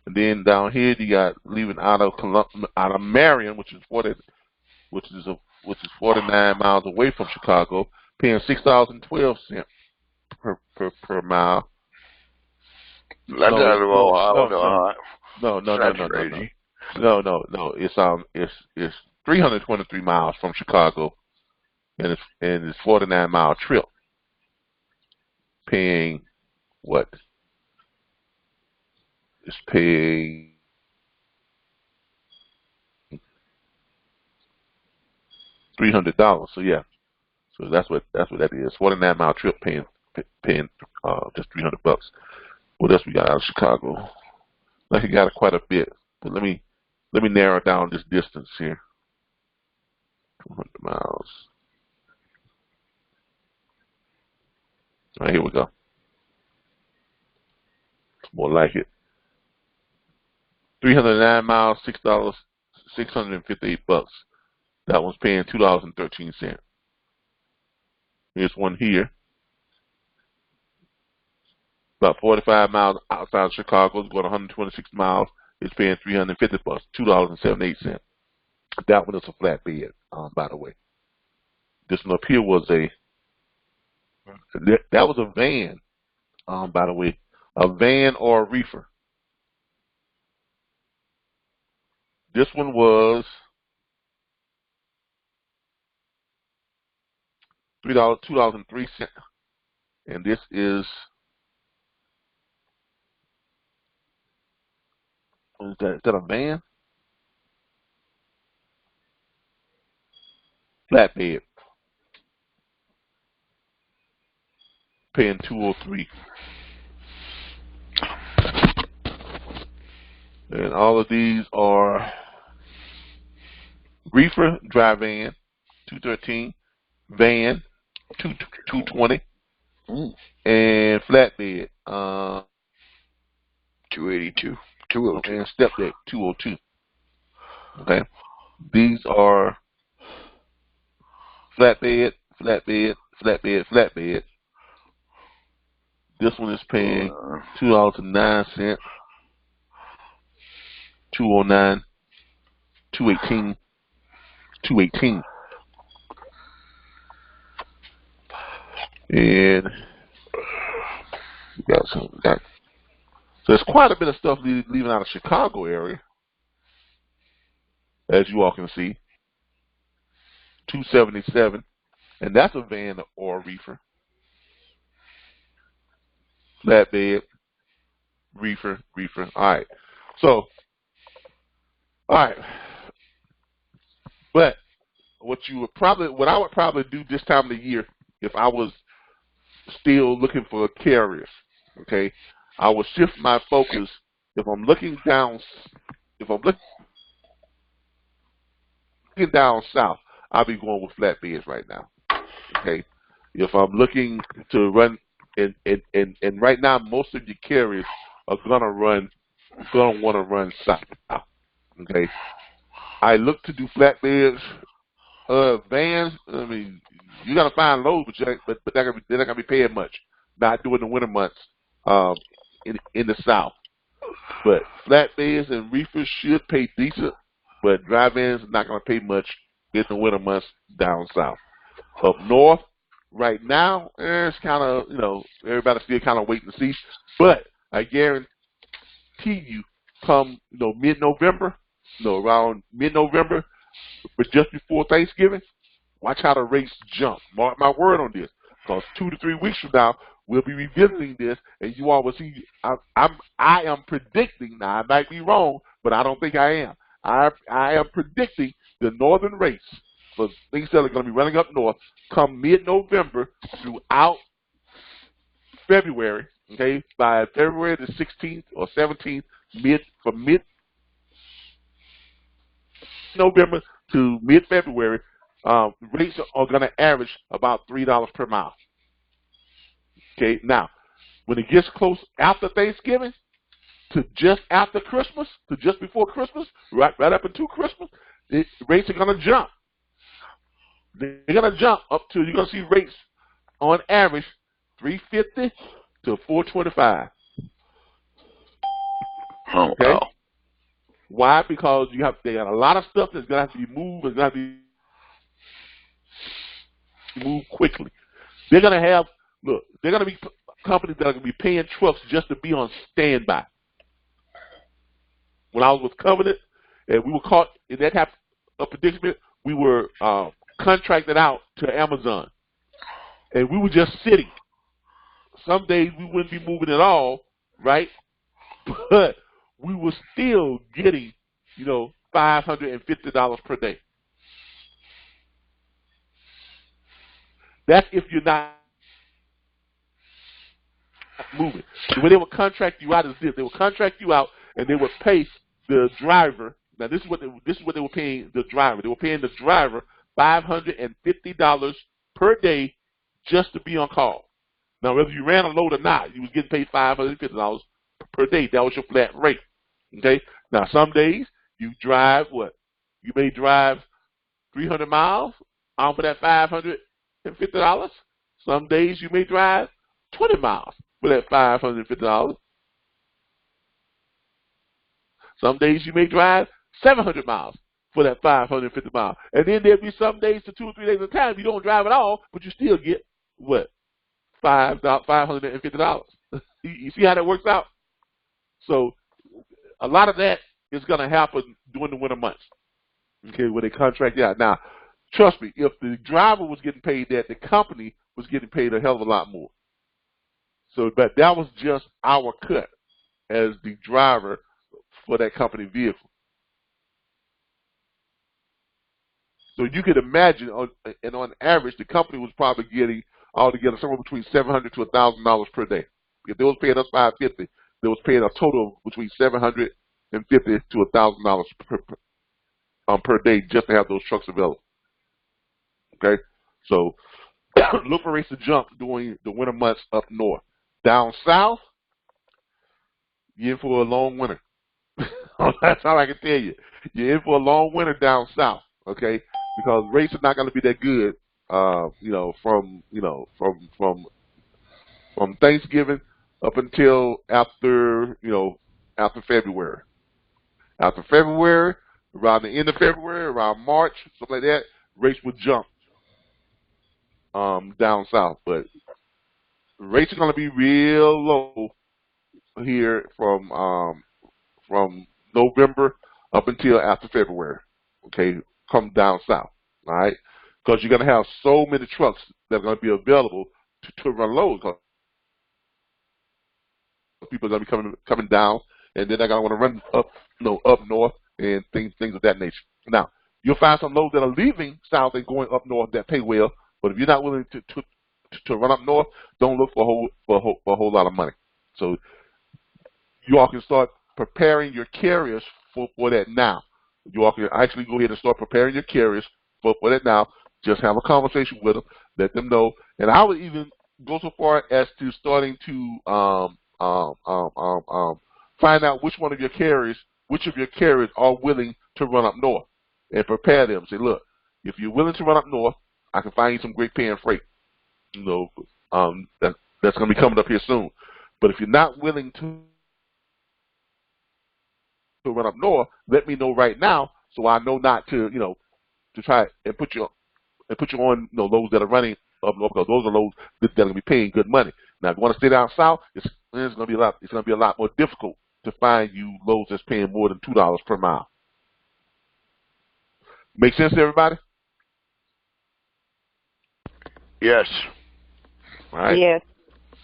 [SPEAKER 5] And then down here, you got leaving out of Marion, which is 49 miles away from Chicago, paying $6.12 per mile.
[SPEAKER 4] That's out of Ohio.
[SPEAKER 5] No. It's 323 miles from Chicago, and it's 49-mile trip. Paying what? It's paying $300. So yeah, so that's what that is. 49-mile trip paying just $300. What else we got out of Chicago? Like you got quite a bit, but let me narrow down this distance here. 200 miles. All right, here we go. It's more like it. 309 miles, $658. That one's paying $2.13. Here's one here. About 45 miles outside of Chicago. It's going 126 miles. It's paying $350, $2.78. That one is a flatbed, by the way. This one up here was that was a van, by the way, a van or a reefer. This one was $2.03, and this is what is that? Is that a van? Flatbed. Paying $2.03. And all of these are reefer, dry van, $2.13, van, $2.20, and flatbed,
[SPEAKER 4] $2.82, $2.02,
[SPEAKER 5] and step deck, $2.02. Okay, these are flatbed. This one is paying $2.09, $2.09, $2.18, $2.18. And we got so there's quite a bit of stuff leaving out of Chicago area, as you all can see. $2.77, and that's a van or a reefer. Flatbed, reefer. All right. So, all right. But what I would probably do this time of the year, if I was still looking for carriers, okay, I would shift my focus. If I'm looking down south, I'll be going with flatbeds right now. Okay. If I'm looking to run, and right now most of your carriers are gonna want to run south. Okay. I look to do flatbeds, vans. I mean, you gotta find loads, but they're not gonna be paying much. Not during the winter months, in the south. But flatbeds and reefers should pay decent. but drive-ins are not going to pay much in the winter months down south. Up north, right now, it's kind of, everybody's still kind of waiting to see. But I guarantee you, come, mid-November, around mid-November, but just before Thanksgiving, watch how the rates jump. Mark my word on this, because 2 to 3 weeks from now, we'll be revisiting this, and you all will see. I am predicting. Now I might be wrong, but I don't think I am. I am predicting the northern rates for things that are going to be running up north come mid-November throughout February. Okay, by February the 16th or 17th, from mid-November to mid-February, rates are going to average about $3 per mile. Okay, now, when it gets close after Thanksgiving to just after Christmas, to just before Christmas, right up until Christmas, rates are going to jump. They're going to jump up to, you're going to see rates on average $3.50 to $4.25.
[SPEAKER 4] Oh,
[SPEAKER 5] okay?
[SPEAKER 4] wow.
[SPEAKER 5] Why? Because they got a lot of stuff that's going to have to be moved. It's going to have to be moved quickly. They're going to have, look, they're going to be companies that are going to be paying trucks just to be on standby. When I was with Covenant, and we were caught in that type of predicament, we were contracted out to Amazon. And we were just sitting. Some days we wouldn't be moving at all, right? But we were still getting, $550 per day. That's if you're not moving. The way they would contract you out is this: they would contract you out, and they would pay the driver. Now, this is what they were paying the driver. They were paying the driver $550 per day just to be on call. Now, whether you ran a load or not, you was getting paid $550 per day. That was your flat rate. Okay. Now, some days you drive what? You may drive 300 miles off of that $550. Some days you may drive 20 miles for that $550. Some days you may drive 700 miles for that 550 miles. And then there'll be some days to 2 or 3 days at a time you don't drive at all, but you still get what? $550. You see how that works out? So a lot of that is going to happen during the winter months. Okay, when they contract you out. Now, trust me, if the driver was getting paid that, the company was getting paid a hell of a lot more. So, but that was just our cut as the driver for that company vehicle. So you could imagine, and on average, the company was probably getting altogether somewhere between $700 to $1,000 per day. If they was paying us $550, they was paying a total of between $750 to $1,000 per day just to have those trucks available. Okay, so look for rates to jump during the winter months up north. Down south, you're in for a long winter. That's all I can tell you. You're in for a long winter down south. Okay, because rates are not going to be that good. From Thanksgiving up until after February. After February, around the end of February, around March, something like that, rates would jump down south. But rates are going to be real low here from November up until after February. Okay, come down south. All right, because you're going to have so many trucks that are going to be available to run loads. People are going to be coming down, and then they're going to want to run up north and things of that nature. Now, you'll find some loads that are leaving south and going up north that pay well, but if you're not willing to run up north, don't look for a whole lot of money. So you all can start preparing your carriers for that now. You all can actually go ahead and start preparing your carriers for that now. Just have a conversation with them, let them know, and I would even go so far as to starting to find out which of your carriers are willing to run up north, and prepare them. Say, look, if you're willing to run up north, I can find you some great paying freight. That's going to be coming up here soon. But if you're not willing to run up north, let me know right now, so I know not to, to try and put you on, loads that are running up north, because those are loads that are going to be paying good money. Now, if you want to stay down south, it's going to be a lot more difficult to find you loads that's paying more than $2 per mile. Make sense to everybody?
[SPEAKER 4] Yes.
[SPEAKER 5] All right.
[SPEAKER 2] Yes.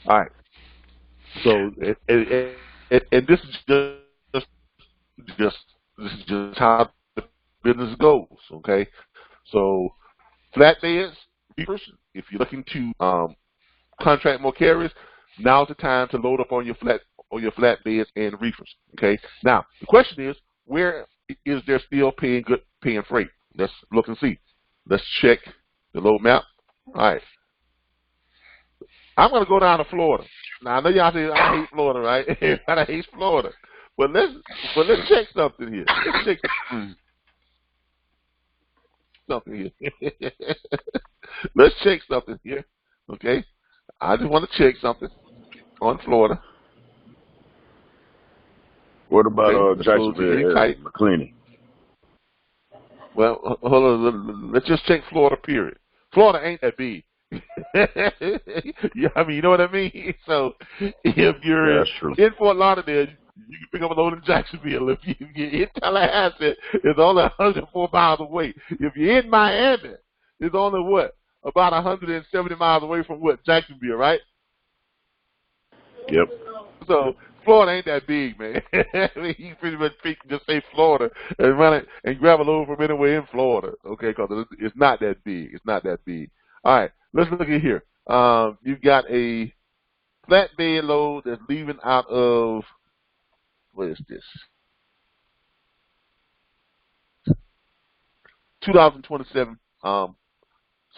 [SPEAKER 5] All right. So, and this is just how the business goes. Okay. So, flatbeds, reefers, if you're looking to contract more carriers, now's the time to load up on your flatbeds and reefers. Okay. Now, the question is, where is there still paying freight? Let's look and see. Let's check the load map. All right. I'm going to go down to Florida. Now, I know y'all say I hate Florida, right? Everybody hates Florida. But let's check something here. Let's check something here. Let's check something here. Okay? I just want to check something on Florida.
[SPEAKER 4] What about
[SPEAKER 5] okay,
[SPEAKER 4] Jacksonville and McLean?
[SPEAKER 5] Well, hold on. Let's just check Florida, period. Florida ain't that big. Yeah, I mean, you know what I mean? So if you're in Fort Lauderdale, you can pick up a load in Jacksonville. If you're in Tallahassee, it's only 104 miles away. If you're in Miami, it's only about 170 miles away from Jacksonville, right?
[SPEAKER 4] Yep.
[SPEAKER 5] So Florida ain't that big, man. I mean, you pretty much just say Florida and run it and grab a load from anywhere in Florida, okay? Because it's not that big. It's not that big. All right, let's look at here. You've got a flatbed load that's leaving out of, what is this? $2.27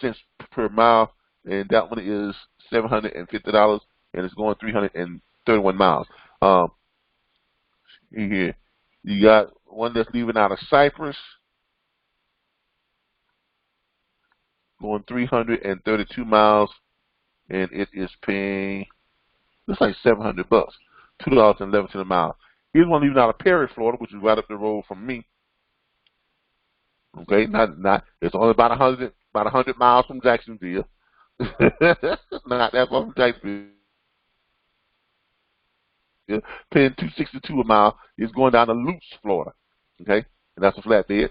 [SPEAKER 5] cents per mile, and that one is $750, and it's going 331 miles. Here, you got one that's leaving out of Cyprus, going 332 miles, and it is paying, looks like $700, $2.11 a mile. Here's one leaving out of Perry, Florida, which is right up the road from me. Okay, not it's only about 100 miles from Jacksonville. Not that far from Jacksonville. Paying $2.62 a mile. Is going down to Luce, Florida. Okay, and that's a flatbed.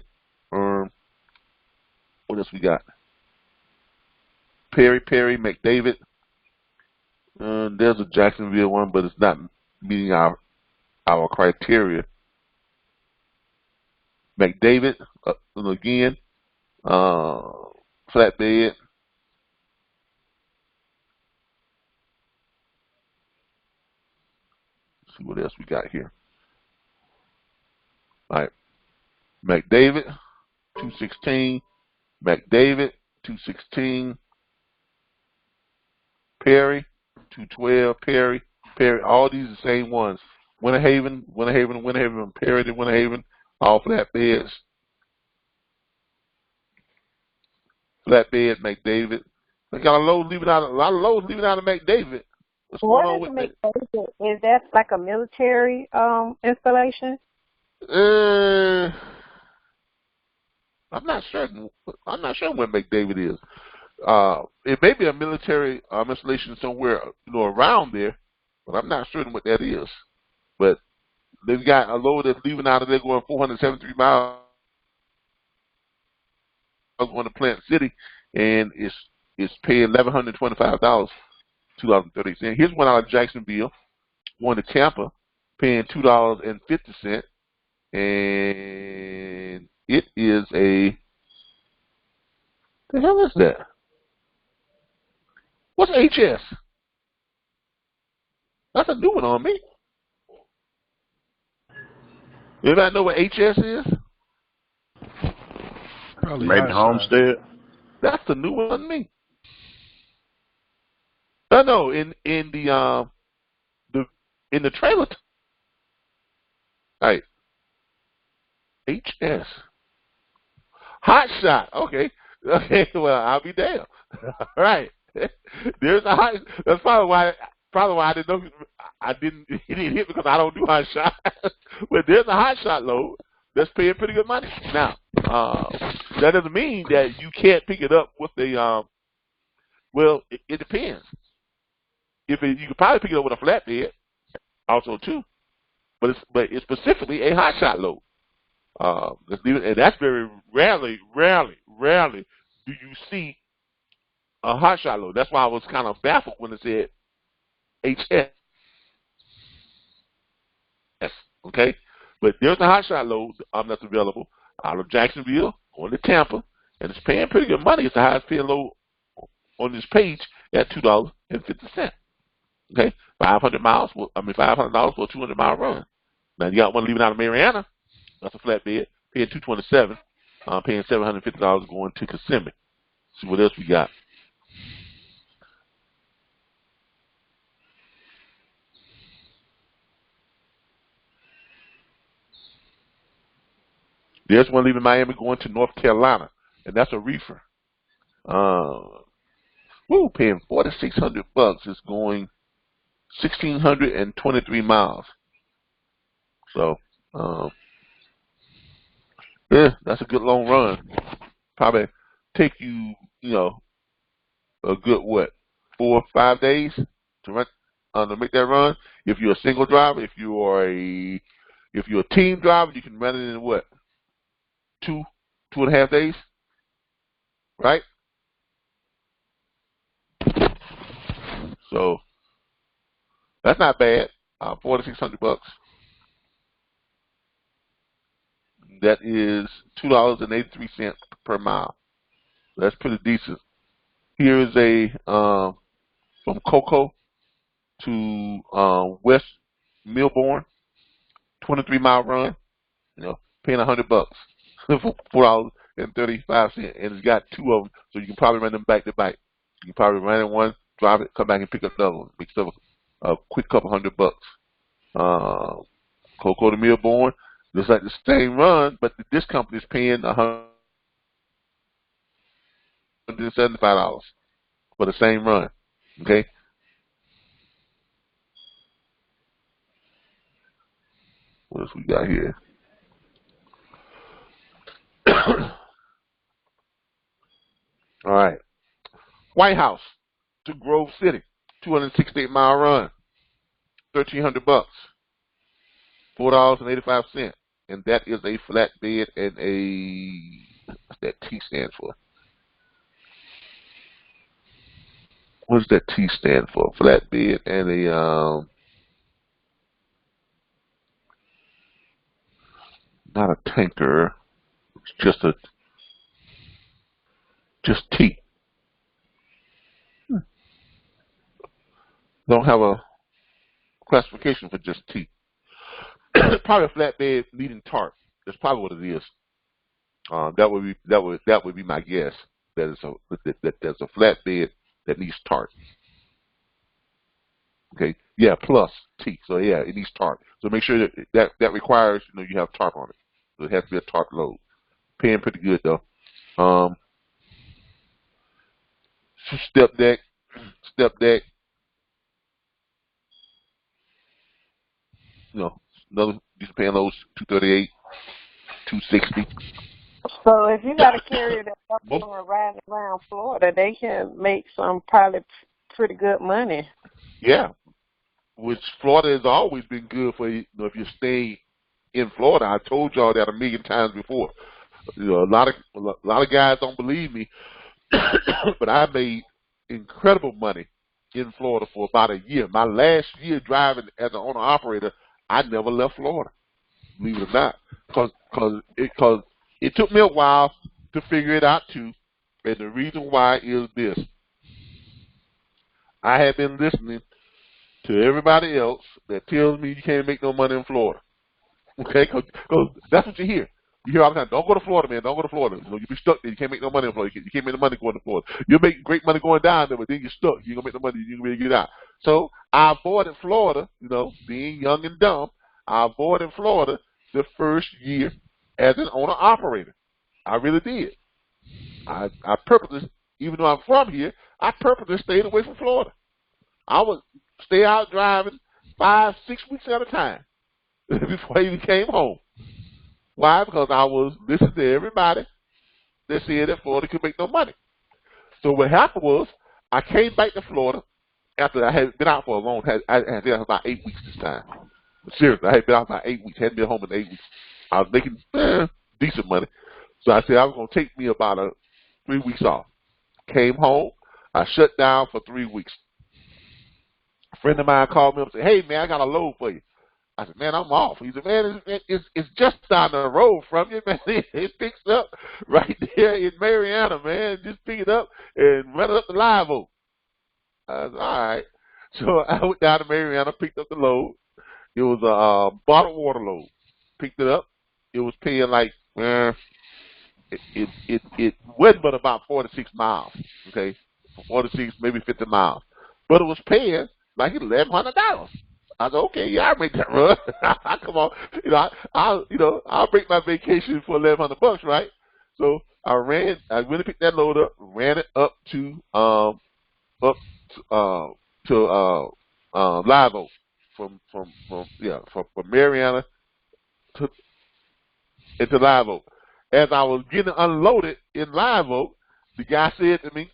[SPEAKER 5] What else we got? Perry, McDavid. There's a Jacksonville one, but it's not meeting our criteria. McDavid, again, flatbed. Let's see what else we got here. All right, McDavid, 216. McDavid, 216. Perry, 212. Perry. All these are the same ones. Winter Haven, Perry to Winter Haven, all flatbeds. Flatbed, McDavid. They got a lot of loads leaving out of McDavid. What's going on with
[SPEAKER 2] McDavid? Is that like a military installation?
[SPEAKER 5] I'm not certain what McDavid is. It may be a military installation somewhere, around there, but I'm not certain what that is. But they've got a load that's leaving out of there going 473 miles on the Plant City, and it's paying $1,125, $2.30. Here's one out of Jacksonville, one to Tampa, paying $2.50, and it is the hell is that? What's HS? That's a new one on me. Anybody know what HS is?
[SPEAKER 4] Probably maybe Homestead.
[SPEAKER 5] That's the new one on me. No, in the trailer. All right. HS. Hot shot. Okay. Well, I'll be damned. All right. There's a hot. That's probably why I didn't know. It didn't hit because I don't do hot shot. But there's a hot shot load that's paying pretty good money. Now, that doesn't mean that you can't pick it up with a, well, it depends. You could probably pick it up with a flatbed also too, but it's specifically a hot shot load. And that's very rarely do you see a hot shot load. That's why I was kind of baffled when it said HS. Okay, but there's a hot shot load that's available out of Jacksonville going to Tampa, and it's paying pretty good money. It's the highest paying load on this page at $2.50. Okay, $500 for a 200-mile run. Now you got one leaving out of Mariana. That's a flatbed, paying $227, paying $750 going to Kissimmee. See what else we got. There's one leaving Miami going to North Carolina, and that's a reefer. Paying $4,600. It's going 1,623 miles. So, yeah, that's a good long run. Probably take you, a good 4 or 5 days to run to make that run. If you're a single driver, if you're a team driver, you can run it in 2.5 days, right? So that's not bad. $4,600. That is $2.83 per mile. That's pretty decent. Here is a from Cocoa to West Milbourne, 23-mile run. Paying $100 for $4.35, and it's got 2 of them, so you can probably run them back to back. You can probably run in one, drive it, come back and pick up another one. Make yourself a quick couple $100. Cocoa to Milbourne, looks like the same run, but this company is paying $175 for the same run. Okay. What else we got here? All right. White House to Grove City, 268-mile run, $1,300, $4.85, and that is a flatbed and what's that T stand for? What does that T stand for? Flatbed and a not a tanker. It's just T. Don't have a classification for just T. Probably a flatbed needing tarp. That's probably what it is. That would be my guess. That there's a flatbed that needs tarp. Okay. Yeah. Plus T. So yeah, it needs tarp. So make sure that requires you have tarp on it. So it has to be a tarp load. Paying pretty good though. Step deck. Another you paying those $238, $260.
[SPEAKER 2] So if you got a carrier that's riding around Florida, they can make some probably pretty good money.
[SPEAKER 5] Yeah, which Florida has always been good for if you stay in Florida. I told y'all that a million times before. A lot of guys don't believe me, but I made incredible money in Florida for about a year. My last year driving as an owner operator, I never left Florida, believe it or not, because it took me a while to figure it out too. And the reason why is this: I have been listening to everybody else that tells me you can't make no money in Florida. Okay, because that's what you hear. You hear all the time, don't go to Florida, man, don't go to Florida. You'll be stuck there. You can't make no money in Florida. You can't make no money going to Florida. You'll make great money going down there, but then you're stuck. You ain't going to make no money. You ain't going to get out. So I avoided Florida, being young and dumb. I avoided Florida the first year as an owner-operator. I really did. I purposely, even though I'm from here, I purposely stayed away from Florida. I would stay out driving 5-6 weeks at a time before I even came home. Why? Because I was listening to everybody that said that Florida could make no money. So what happened was I came back to Florida after I had been out for a long time. I had been out about 8 weeks this time. Seriously, I had been out about 8 weeks. Hadn't been home in 8 weeks. I was making decent money. So I said I was going to take me about 3 weeks off. Came home. I shut down for 3 weeks. A friend of mine called me up and said, "Hey, man, I got a load for you." I said, "Man, I'm off." He said, "Man, it's just down the road from you, man. It picks up right there in Mariana, man. Just pick it up and run it up to Live Oak." I said, "All right." So I went down to Mariana, picked up the load. It was a bottled water load. Picked it up. It was paying like, it wasn't but about 46 miles, okay? 46, maybe 50 miles. But it was paying like $1,100. I said, "Okay, yeah, I'll make that run." Come on, I'll break my vacation for $1,100, right? So I really picked that load up, ran it up to Live Oak, from Mariana into Live Oak. As I was getting unloaded in Live Oak, the guy said to me,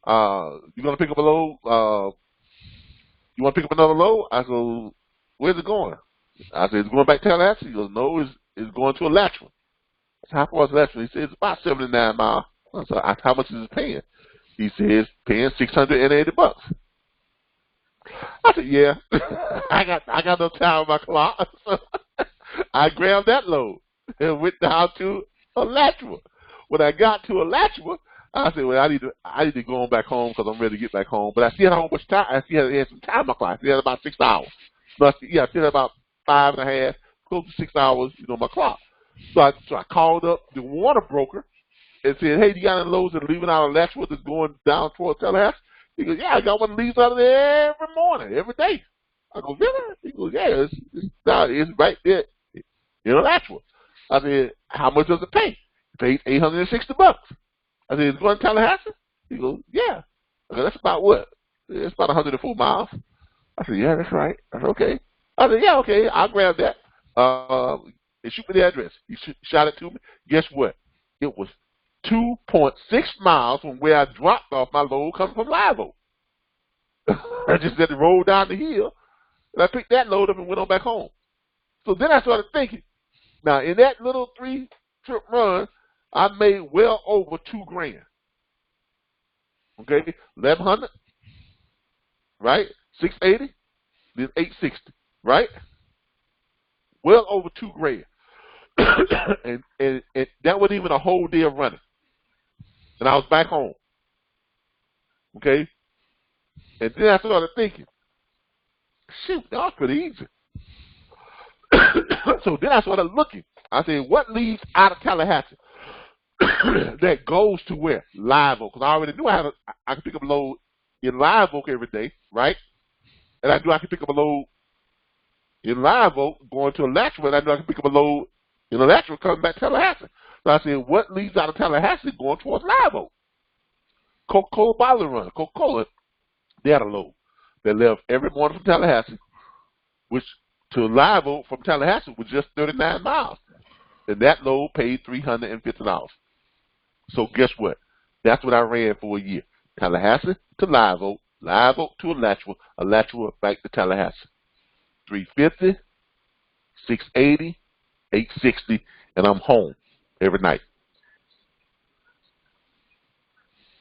[SPEAKER 5] "You gonna pick up a load? You want to pick up another load?" I said, "Where's it going?" I said, "It's going back to Tallahassee." He goes, "No, it's going to Alachua." I said, "How far is Alachua?" He said, "It's about 79 miles. I said, "How much is it paying?" He says, "Paying $680. I said, "Yeah." I got no time on my clock. So I grabbed that load and went down to Alachua. When I got to Alachua, I said, "Well, I need to go on back home because I'm ready to get back home." But I still had a whole bunch of time. I still had some time on my clock. I still had about 6 hours. So I still had about 5.5, close to 6 hours, on my clock. So I called up the water broker and said, "Hey, do you got any loads that are leaving out of Alachua that's going down toward Tallahassee?" He goes, "Yeah, I got one that leaves out of there every morning, every day." I go, "Really?" He goes, "Yeah, it's right there in Alachua." I said, "How much does it pay?" It pays $860. I said, "It's going to Tallahassee?" He goes, "Yeah." I said, "That's about what?" "It's about 104 miles. I said, "Yeah, that's right." I said, "Okay." I said, "Yeah, okay, I'll grab that. And shoot me the address." He shot it to me. Guess what? It was 2.6 miles from where I dropped off my load coming from Live Oak. I just had to roll down the hill, and I picked that load up and went on back home. So then I started thinking, now in that little 3-trip run, I made well over $2,000. Okay, 1,100, right? 680, then 860, right? Well over $2,000, and that wasn't even a whole day of running. And I was back home. Okay, and then I started thinking, shoot, that was pretty easy. So then I started looking. I said, what leaves out of Tallahassee that goes to where? Live Oak. Because I already knew I could pick up a load in Live Oak every day, right? And I knew I could pick up a load in Live Oak going to Alachua, and I knew I could pick up a load in Alachua coming back to Tallahassee. So I said, what leaves out of Tallahassee going towards Live Oak? Coca-Cola bottling run. Coca-Cola, they had a load that left every morning from Tallahassee, which to Live Oak from Tallahassee was just 39 miles. And that load paid $350. So guess what? That's what I ran for a year. Tallahassee to Live Oak to Alachua, Alachua back to Tallahassee. $350, $680, $860, and I'm home every night.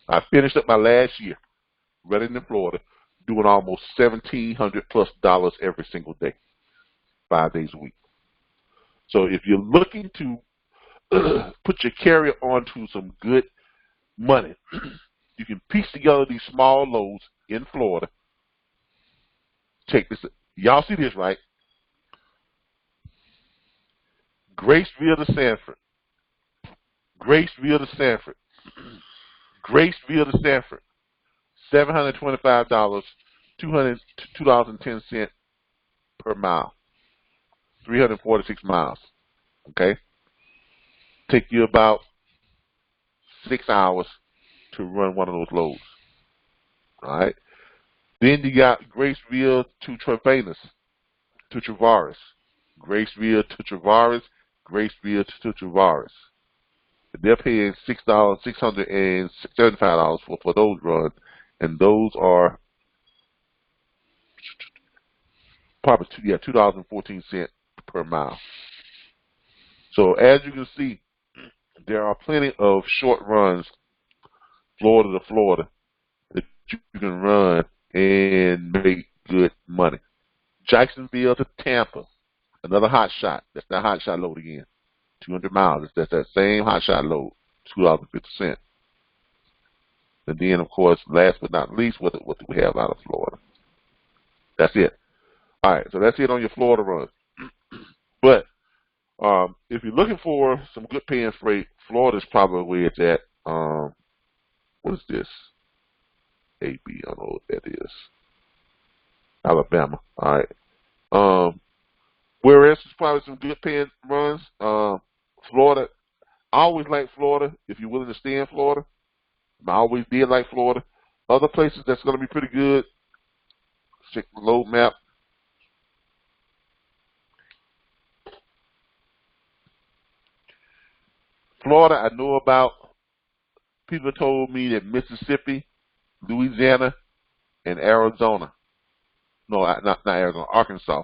[SPEAKER 5] I finished up my last year running in Florida, doing almost $1,700+ every single day, 5 days a week. So if you're looking to put your carrier onto some good money, you can piece together these small loads in Florida. Check this. Y'all see this, right? Graceville to Sanford. Graceville to Sanford. Graceville to Sanford. $725, $2.10 per mile. 346 miles. Okay? Take you about 6 hours to run one of those loads. All right? Then you got Graceville to Travaris. Graceville to Travaris, Graceville to Tavares. They're paying $675 for those runs, and those are probably $2.14 per mile. So as you can see, there are plenty of short runs, Florida to Florida, that you can run and make good money. Jacksonville to Tampa, another hot shot. That's that hot shot load again. 200 miles. That's that same hot shot load, $2.50. And then, of course, last but not least, what do we have out of Florida? That's it. All right, so that's it on your Florida run. But if you're looking for some good paying freight, Florida's probably where it's at. What is this? AB, I don't know what that is. Alabama. All right. Whereas there's probably some good paying runs. Florida, I always like Florida. If you're willing to stay in Florida, I always did like Florida. Other places that's going to be pretty good. Check the load map. Florida, I know about. People told me that Mississippi, Louisiana, and Arizona. No, not Arizona. Arkansas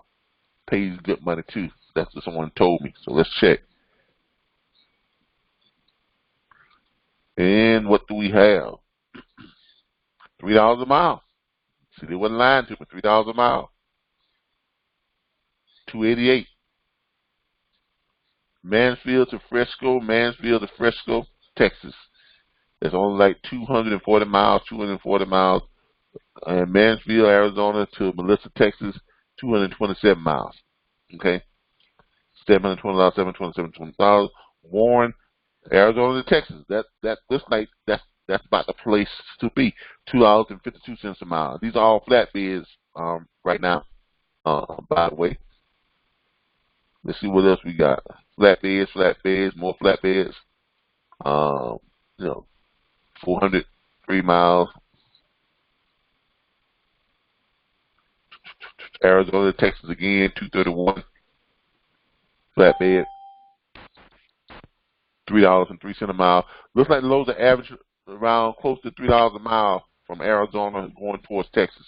[SPEAKER 5] pays good money too. That's what someone told me. So let's check. And what do we have? $3 a mile. See, they wasn't lying to me. $3 a mile. $2.88. Mansfield to Frisco, Texas. That's only like 240 miles, 240 miles. And Mansfield, Arizona to Melissa, Texas, 227 miles. Okay? $720, $727. Warren, Arizona to Texas. That looks like that's about the place to be. $2.52 a mile. These are all flatbeds right now. By the way. Let's see what else we got. Flatbeds, more flatbeds. 403 miles. Arizona to Texas again, 231. Flatbed. $3.03 a mile. Looks like the loads are average around close to $3 a mile from Arizona going towards Texas.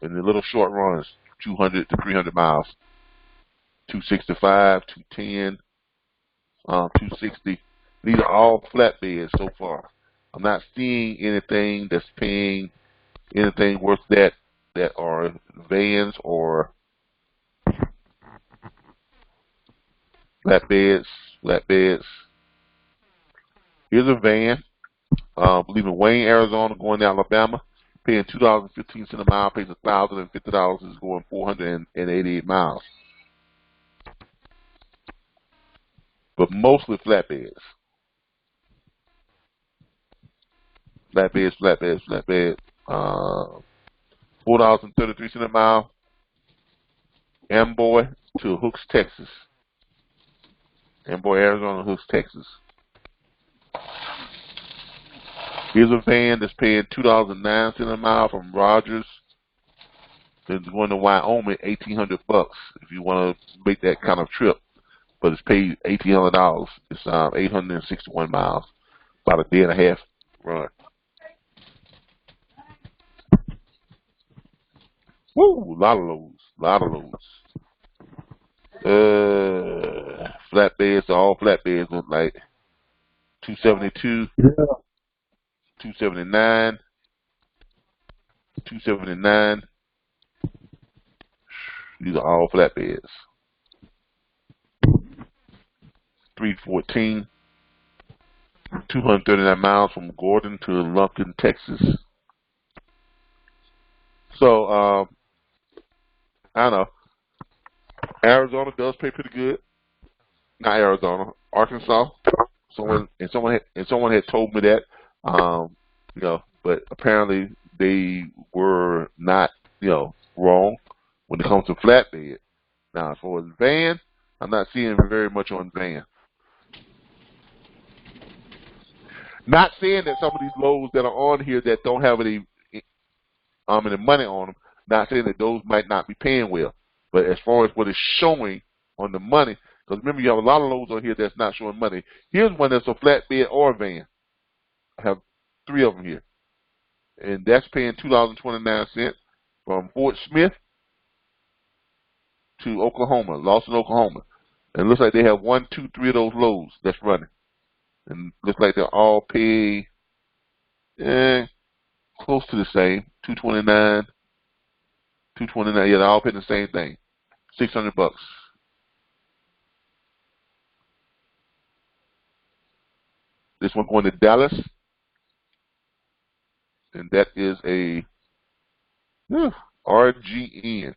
[SPEAKER 5] And the little short runs, 200 to 300 miles. 265, 210, 260. These are all flatbeds so far. I'm not seeing anything that's paying anything worth that are vans or flatbeds. Here's a van. Leaving Wayne, Arizona, going to Alabama, paying $2.15 a mile, pays $1,050, is going 488 miles. But mostly flatbeds. Flatbed. $4.33 a mile. Amboy to Hooks, Texas. Amboy, Arizona, Hooks, Texas. Here's a van that's paying $2.09 a mile from Rogers. Then going to Wyoming, $1,800 if you want to make that kind of trip. But it's paid $1,800. It's 861 miles, about a day and a half run. Woo, a lot of loads. Flatbeds, all flatbeds look like 272, 279, 279. These are all flatbeds. 314, 239 miles from Gordon to Lumpkin, Texas. So, I don't know. Arizona does pay pretty good. Not Arizona, Arkansas. Someone had told me that, but apparently they were not, wrong when it comes to flatbed. Now, as far as van, I'm not seeing very much on van. Not saying that some of these loads that are on here that don't have any money on them, not saying that those might not be paying well. But as far as what is showing on the money, Because remember, you have a lot of loads on here that's not showing money. Here's one that's a flatbed or a van. I have 3 of them here. And that's paying $2.29 from Fort Smith to Oklahoma, Lawson, Oklahoma. And it looks like they have 1, 2, 3 of those loads that's running. And looks like they're all paid close to the same, $229. $229. Yeah, they're all paying the same thing, $600. This one going to Dallas, and that is a RGN.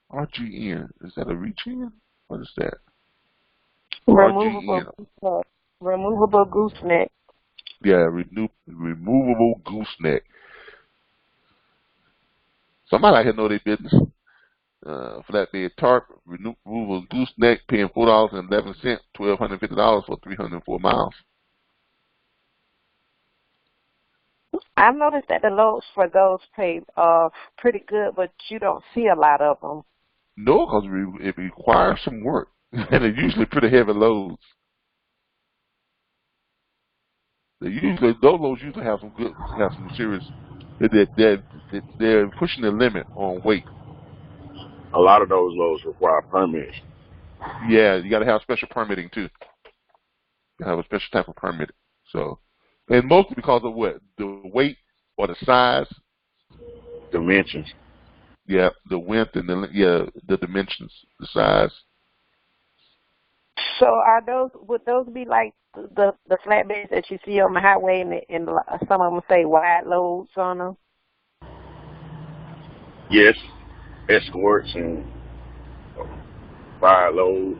[SPEAKER 5] RGN, is that a reach in? What is that?
[SPEAKER 2] Removable gooseneck.
[SPEAKER 5] Yeah, removable gooseneck. Somebody out here know their business. Flatbed tarp, removable gooseneck, paying $4.11, $1,250 for 304 miles.
[SPEAKER 2] I noticed that the loads for those pay pretty good, but you don't see a lot of them.
[SPEAKER 5] No, because it requires some work, and they're usually pretty heavy loads. Those loads usually have some serious. They're pushing the limit on weight.
[SPEAKER 6] A lot of those loads require permits.
[SPEAKER 5] Yeah, you got to have special permitting too. You have a special type of permit. So, and mostly because of what? The weight or the size,
[SPEAKER 6] Dimensions.
[SPEAKER 5] Yeah, the width and the dimensions, the size.
[SPEAKER 2] So would those be like the flatbeds that you see on the highway, and some of them say wide loads on them?
[SPEAKER 6] Yes, escorts and wide load.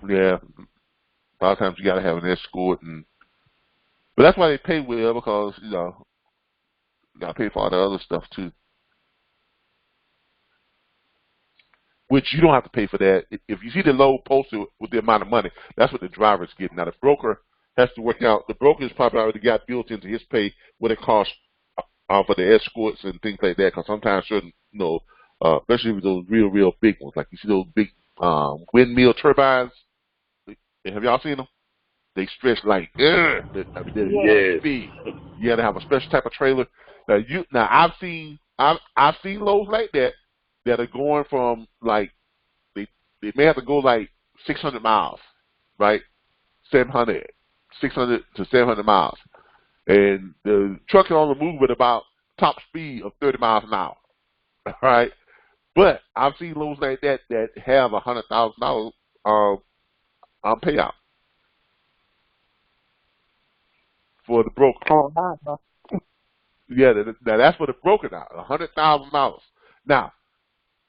[SPEAKER 5] Yeah, a lot of times you got to have an escort, but that's why they pay well, because you got to pay for all the other stuff too. Which you don't have to pay for that. If you see the load posted with the amount of money, that's what the driver's getting. Now the broker has to work out. The broker's probably already got built into his pay what it costs for the escorts and things like that. Because sometimes certain, especially with those real big ones, like you see those big windmill turbines. Have y'all seen them? They stretch like, they're big. You got to have a special type of trailer. Now I've seen loads like that are going from like they may have to go like 600 miles, right? 600 to 700 miles, and the truck can only move at about top speed of 30 miles an hour, right? But I've seen loads like that have $100,000 payout for the broker. Yeah, now that's for the broker now, $100,000. Now,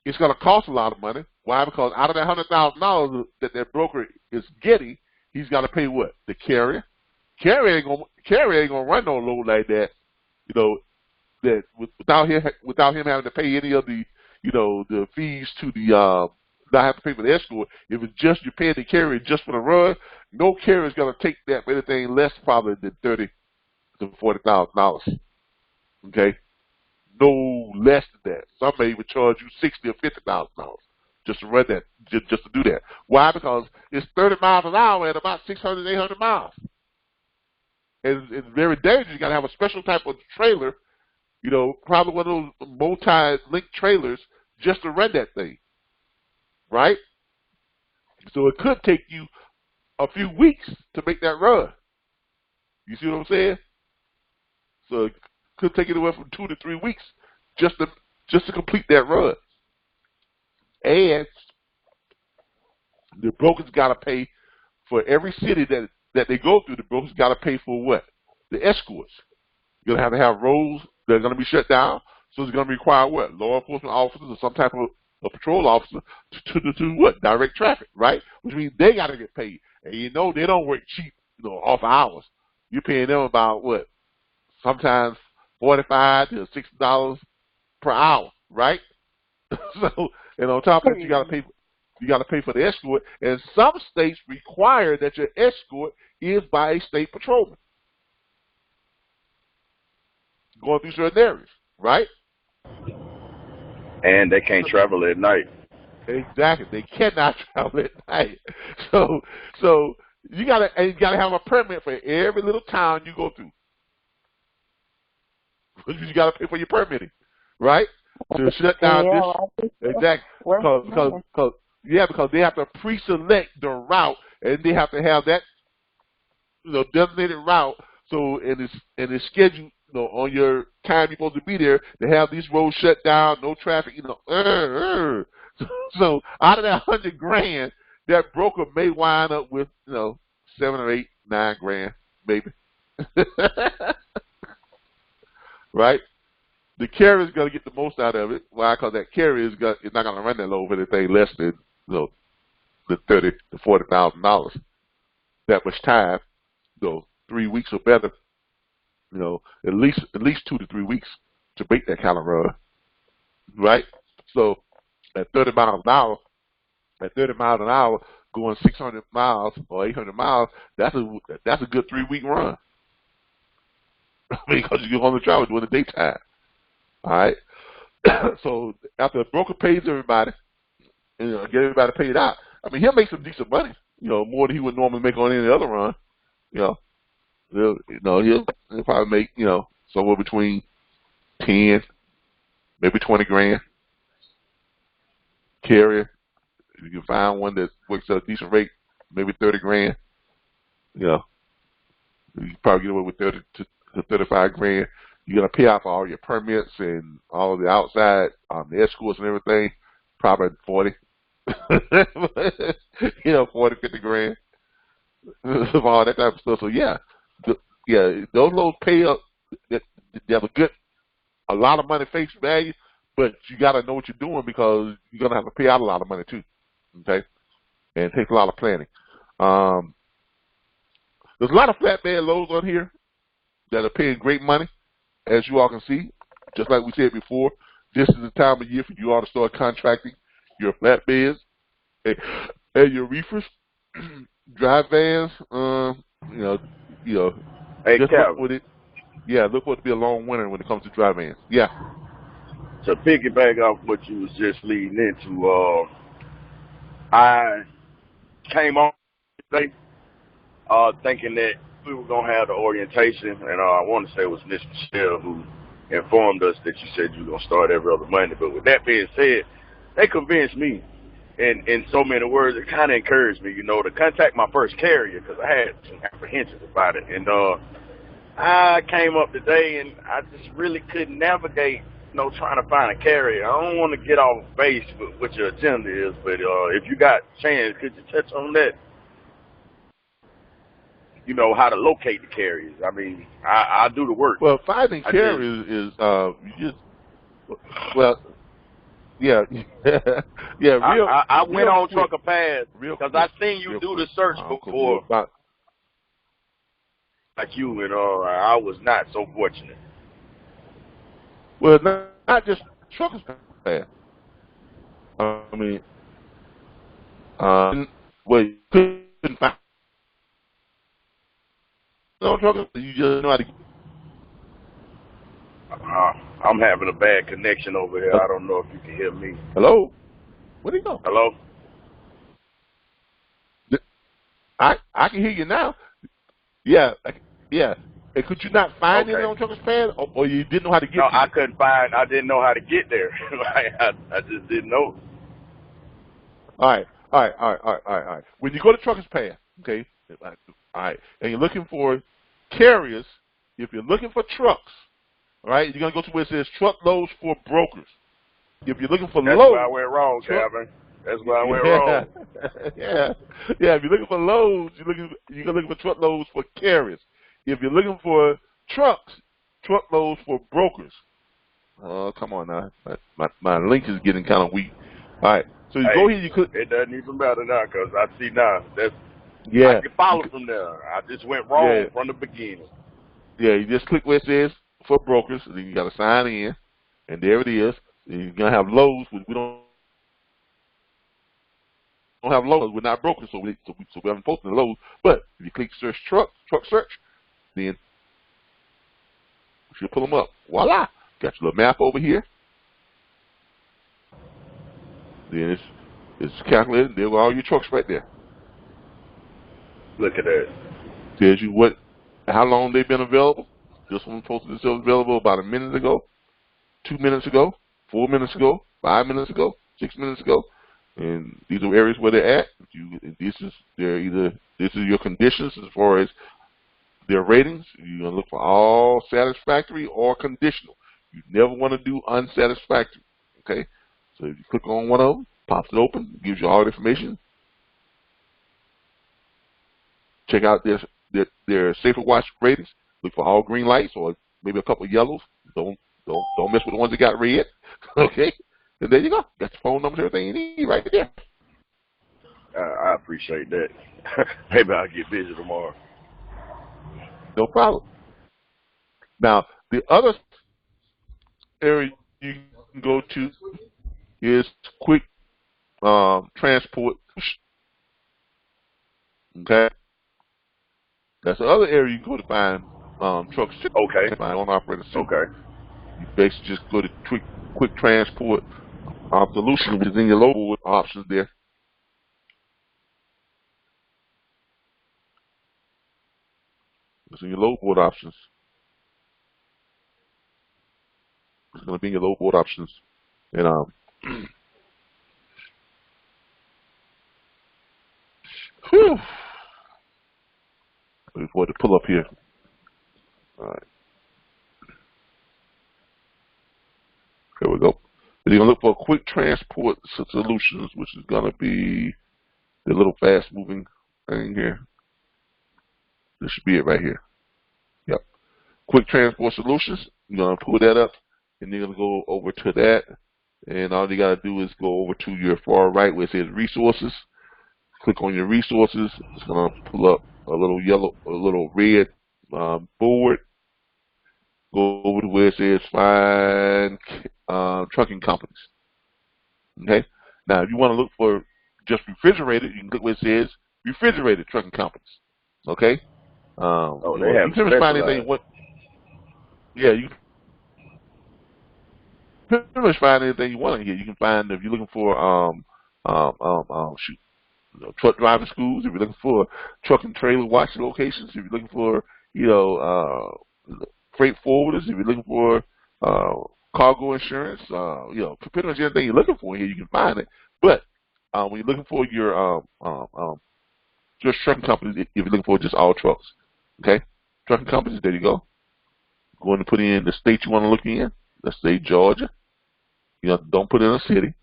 [SPEAKER 5] it's going to cost a lot of money. Why? Because out of that $100,000 that broker is getting, he's got to pay what? The carrier. Carrier ain't gonna run no load like that. That without him having to pay any of the the fees to the not have to pay for the escort. If it's just you're paying the carrier just for the run, no carrier is going to take that for anything less probably than $30,000 to $40,000. Okay. No less than that. Some may even charge you $60,000 or $50,000 just to run that, just to do that. Why? Because it's 30 miles an hour at about 600, 800 miles. And it's very dangerous. You got to have a special type of trailer, probably one of those multi-link trailers just to run that thing, right? So it could take you a few weeks to make that run. You see what I'm saying? So it could take anywhere from 2 to 3 weeks just to complete that run. And the broker's got to pay for every city that they go through. The broker's got to pay for what? The escorts. You're going to have roads that are going to be shut down. So it's going to require what? Law enforcement officers or some type of a patrol officer to what? Direct traffic, right? Which means they got to get paid. And they don't work cheap, off hours. You're paying them about what? Sometimes $45 to $60 per hour, right? So, and on top of that, you got to pay for the escort. And some states require that your escort is by a state patrolman going through certain areas, right?
[SPEAKER 6] And they can't travel at night.
[SPEAKER 5] Exactly. They cannot travel at night. So you gotta have a permit for every little town you go through. You gotta pay for your permitting, right? To shut down this. Exactly. Because they have to pre-select the route, and they have to have that, designated route. So and it's scheduled, on your time you're supposed to be there. They have these roads shut down, no traffic, So out of that $100,000, that broker may wind up with, 7 or 8, 9 grand, maybe. Right? The carrier's going to get the most out of it. Why? Because that carrier is not going to run that low for anything less than, the $30,000 to $40,000. That much time, 3 weeks or better. At least 2 to 3 weeks to make that kind of run. Right? So at 30 miles an hour, going 600 miles or 800 miles, that's a good 3-week run. Because you're on the travel during the daytime. All right. So after the broker pays everybody, and get everybody paid out, he'll make some decent money. More than he would normally make on any other run. He'll probably make somewhere between 10, maybe 20 grand. Carrier, if you can find one that works at a decent rate, maybe 30 grand. You can probably get away with 30 to 35 grand. You're gonna pay out for all your permits and all of the outside, the escorts and everything. Probably 40, 40, 50 grand of all that type of stuff. So those loads pay up. They have a lot of money face value, but you got to know what you're doing because you're gonna have to pay out a lot of money too. Okay, and it takes a lot of planning. There's a lot of flatbed loads on here that are paying great money. As you all can see, just like we said before, this is the time of year for you all to start contracting your flatbeds and your reefers, dry vans.
[SPEAKER 6] Hey,
[SPEAKER 5] just
[SPEAKER 6] Calvin.
[SPEAKER 5] look for it. Yeah, look for it to be a long winter when it comes to dry vans. Yeah.
[SPEAKER 6] To piggyback off what you was just leading into, I came on today thinking that we were going to have the orientation, and I want to say it was Miss Michelle who informed us that you said you were going to start every other Monday. But with that being said, they convinced me in so many words. It kind of encouraged me, to contact my first carrier because I had some apprehensions about it. And I came up today, and I just really couldn't navigate, trying to find a carrier. I don't want to get off base with what your agenda is, but if you got a chance, could you touch on that? How to locate the carriers. I do the work.
[SPEAKER 5] Well, finding carriers is yeah.
[SPEAKER 6] I went on Trucker Pass because I seen you do the search before, like you, and I was not so fortunate.
[SPEAKER 5] Well, not just Trucker Pass. You couldn't find. No, Trucker, you just know how to.
[SPEAKER 6] I'm having a bad connection over here. I don't know if you can hear me.
[SPEAKER 5] Hello? Where'd he go?
[SPEAKER 6] Hello?
[SPEAKER 5] I can hear you now. Yeah. And could you not find it on Trucker's Pass, or you didn't know how to get there?
[SPEAKER 6] No, I didn't know how to get there. I just didn't know.
[SPEAKER 5] All right. When you go to Trucker's Pass, okay, all right, and you're looking for carriers, if you're looking for trucks, all right, you're going to go to where it says truckloads for brokers. If you're looking for loads.
[SPEAKER 6] That's where I went wrong, Calvin. That's where I went wrong.
[SPEAKER 5] Yeah, if you're looking for loads, you're looking for truckloads for carriers. If you're looking for trucks, truckloads for brokers. Oh, come on now. My link is getting kind of weak. All right, so you go here, you could.
[SPEAKER 6] It doesn't even matter now because I see now.
[SPEAKER 5] Yeah.
[SPEAKER 6] I can follow from there. I just went wrong from the beginning.
[SPEAKER 5] Yeah, you just click where it says for brokers, and then you got to sign in, and there it is. And you're going to have loads. We don't have loads. We're not brokers, so we haven't posted the loads. But if you click search truck search, then she'll pull them up. Voila. Got your little map over here. Then it's calculated. There were all your trucks right there.
[SPEAKER 6] Look at that.
[SPEAKER 5] Tells you how long they've been available. This one posted itself available about a minute ago, 2 minutes ago, 4 minutes ago, 5 minutes ago, 6 minutes ago, and these are areas where they're at. This is your conditions as far as their ratings. You're gonna look for all satisfactory or conditional. You never want to do unsatisfactory. Okay, so if you click on one of them, pops it open, gives you all the information. Check out their Safer Watch ratings. Look for all green lights or maybe a couple of yellows. Don't mess with the ones that got red. Okay, and there you go. Got your phone numbers, everything you need right there.
[SPEAKER 6] I appreciate that. Maybe I'll get busy tomorrow.
[SPEAKER 5] No problem. Now the other area you can go to is quick transport. Okay. That's the other area you can go to find trucks.
[SPEAKER 6] Okay.
[SPEAKER 5] Find on operator.
[SPEAKER 6] Okay.
[SPEAKER 5] You basically just go to quick transport solution, which is in your local options there. It's in your load board options. It's going to be in your load board options. And wait for it to pull up here. All right. There we go. You're going to look for quick transport solutions, which is going to be the little fast moving thing here. This should be it right here. Yep. Quick transport solutions. You're going to pull that up, and you're going to go over to that. And all you got to do is go over to your far right where it says resources. Click on your resources. It's going to pull up a little red board. Go over to where it says find trucking companies. Okay. Now, if you want to look for just refrigerated, you can click where it says refrigerated trucking companies. Okay.
[SPEAKER 6] They have
[SPEAKER 5] you can find anything. Yeah, you can pretty much find anything you want in here. You can find if you're looking for truck driving schools. If you're looking for truck and trailer wash locations. If you're looking for freight forwarders. If you're looking for cargo insurance. Pretty much anything you're looking for here, you can find it. But when you're looking for your just trucking companies, if you're looking for just all trucks. Okay, trucking companies, there you go. Going to put in the state you want to look in. Let's say Georgia. Don't put in a city.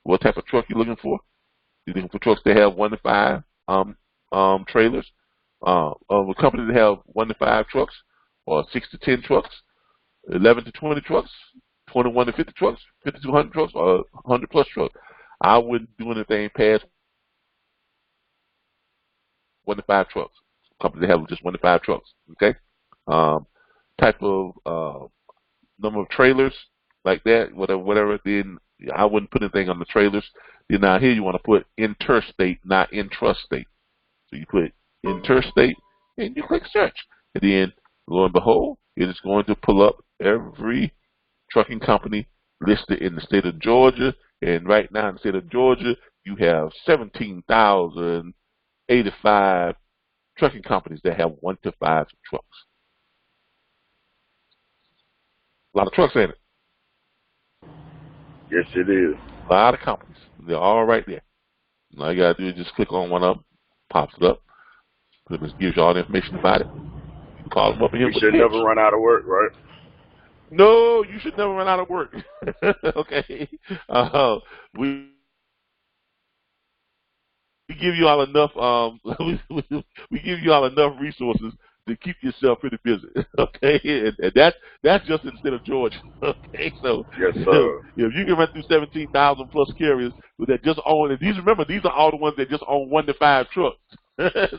[SPEAKER 5] What type of truck you're looking for? You're looking for trucks that have 1 to 5 trailers. A company that have 1 to 5 trucks, or 6 to 10 trucks, 11 to 20 trucks, 21 to 50 trucks, 50 to 100 trucks, or 100 plus trucks. I wouldn't do anything past 1 to 5 trucks. Companies that have just 1 to 5 trucks. Okay. Type of number of trailers like that, whatever. Then I wouldn't put anything on the trailers. Then now here you want to put interstate, not intrastate. So you put interstate and you click search, and then lo and behold, it is going to pull up every trucking company listed in the state of Georgia. And right now in the state of Georgia, you have 17,085 trucking companies that have 1 to 5 trucks. A lot of trucks, ain't it?
[SPEAKER 6] Yes, it is.
[SPEAKER 5] A lot of companies. They're all right there. All you got to do is just click on one of them, pops it up. It just gives you all the information about it. You can call them up and
[SPEAKER 6] You should never run out of work, right?
[SPEAKER 5] No, you should never run out of work. Okay. We give you all enough. We give you all enough resources to keep yourself pretty busy. Okay, and that's just in the state of Georgia. Okay, so
[SPEAKER 6] yes, sir.
[SPEAKER 5] If you can run through 17,000 plus carriers that just own, and these are all the ones that just own 1 to 5 trucks.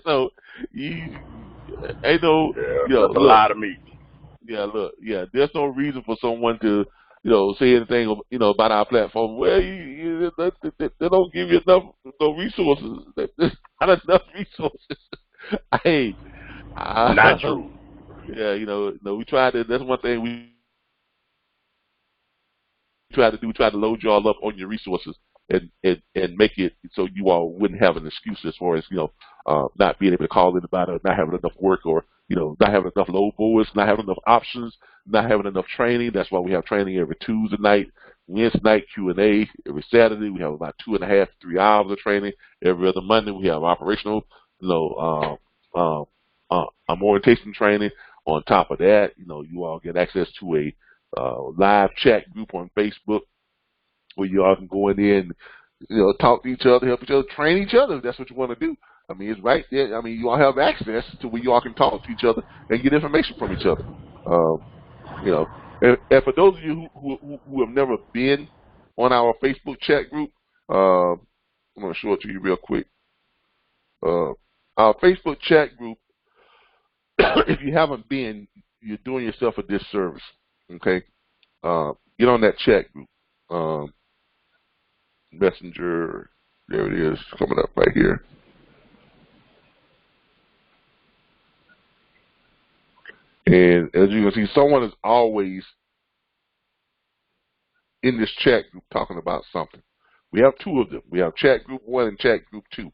[SPEAKER 5] So you ain't no,
[SPEAKER 6] that's a lot of meat.
[SPEAKER 5] Yeah, there's no reason for someone to, say anything, about our platform. Well, they don't give you enough resources. There's not enough resources. Hey,
[SPEAKER 6] not true.
[SPEAKER 5] Yeah, we try to. That's one thing we try to do. We try to load y'all up on your resources and make it so you all wouldn't have an excuse as far as, not being able to call anybody, or not having enough work, or, not having enough load boards, not having enough options, not having enough training. That's why we have training every Tuesday night, Wednesday night Q&A. Every Saturday we have about 2.5 to 3 hours of training. Every other Monday we have operational, orientation training. On top of that, you all get access to a live chat group on Facebook where you all can go in there and, talk to each other, help each other, train each other if that's what you want to do. I mean, it's right there. I mean, you all have access to where you all can talk to each other and get information from each other. And for those of you who have never been on our Facebook chat group, I'm going to show it to you real quick. Our Facebook chat group, if you haven't been, you're doing yourself a disservice. Okay, get on that chat group. Messenger, there it is, coming up right here. And as you can see, someone is always in this chat group talking about something. We have two of them. We have chat group 1 and chat group 2.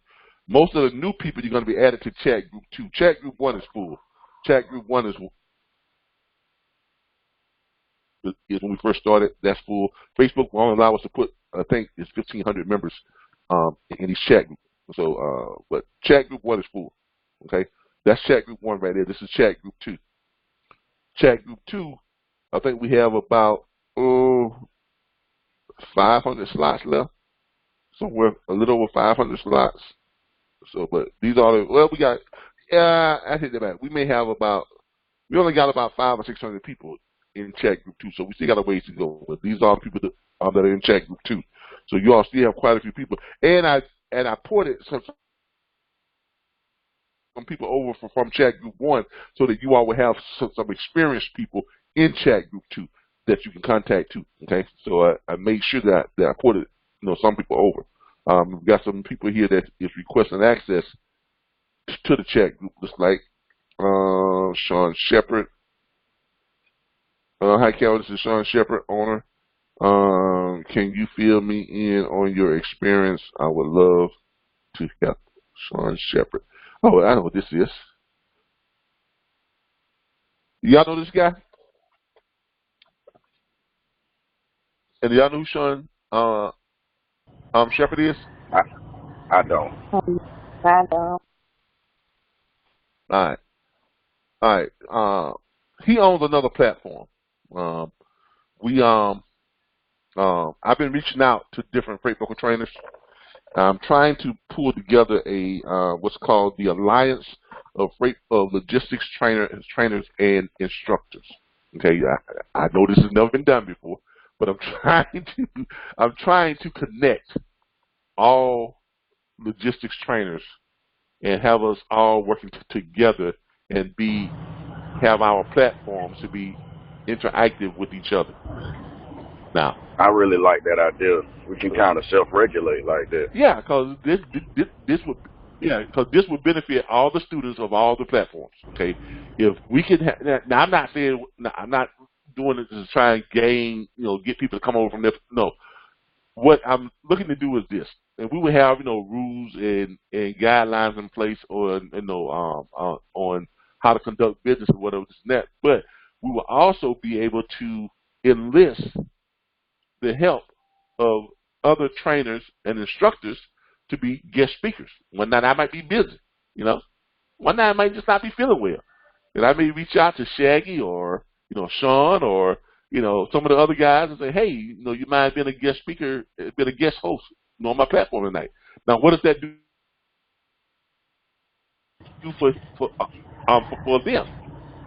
[SPEAKER 5] Most of the new people you're going to be added to chat group 2. Chat group 1 is full. Chat group 1 is when we first started, that's full. Facebook will only allow us to put, I think, it's 1,500 members in each chat group. So, but chat group 1 is full. Okay, that's chat group 1 right there. This is chat group 2. Chat group 2, I think we have about 500 slots left. Somewhere a little over 500 slots. So, but these are we got. I take that back. We only got about 500 or 600 people in chat group 2, so we still got a ways to go. But these are the people that are in chat group 2. So you all still have quite a few people. And I ported some people over from chat group 1 so that you all will have some experienced people in chat group 2 that you can contact too. Okay, so I made sure that I ported some people over. We've got some people here that is requesting access to the chat group, just like Sean Shepard. Hi, Cal. This is Sean Shepard, owner. Can you fill me in on your experience? I would love to help. Sean Shepard. Oh, I know what this is. Y'all know this guy? And y'all know who Sean Shepard is?
[SPEAKER 6] I don't.
[SPEAKER 2] I don't.
[SPEAKER 5] All right. He owns another platform. I've been reaching out to different freight broker trainers. I'm trying to pull together a what's called the Alliance of Logistics Trainers and Instructors. Okay, I know this has never been done before, but I'm trying to connect all logistics trainers and have us all working together and have our platforms to be interactive with each other. Now,
[SPEAKER 6] I really like that idea. We can kind of self-regulate like that.
[SPEAKER 5] Yeah, because this would benefit all the students of all the platforms. Okay, if we can. Now, I'm not saying I'm not doing it to try and gain, get people to come over from there. No, what I'm looking to do is this, and we would have rules and guidelines in place, or on how to conduct business or whatever this and that. But we will also be able to enlist the help of other trainers and instructors to be guest speakers. One night I might be busy, One night I might just not be feeling well. And I may reach out to Shaggy or, Sean or, some of the other guys and say, hey, you mind being a guest speaker, being a guest host, on my platform tonight. Now, what does that do for them?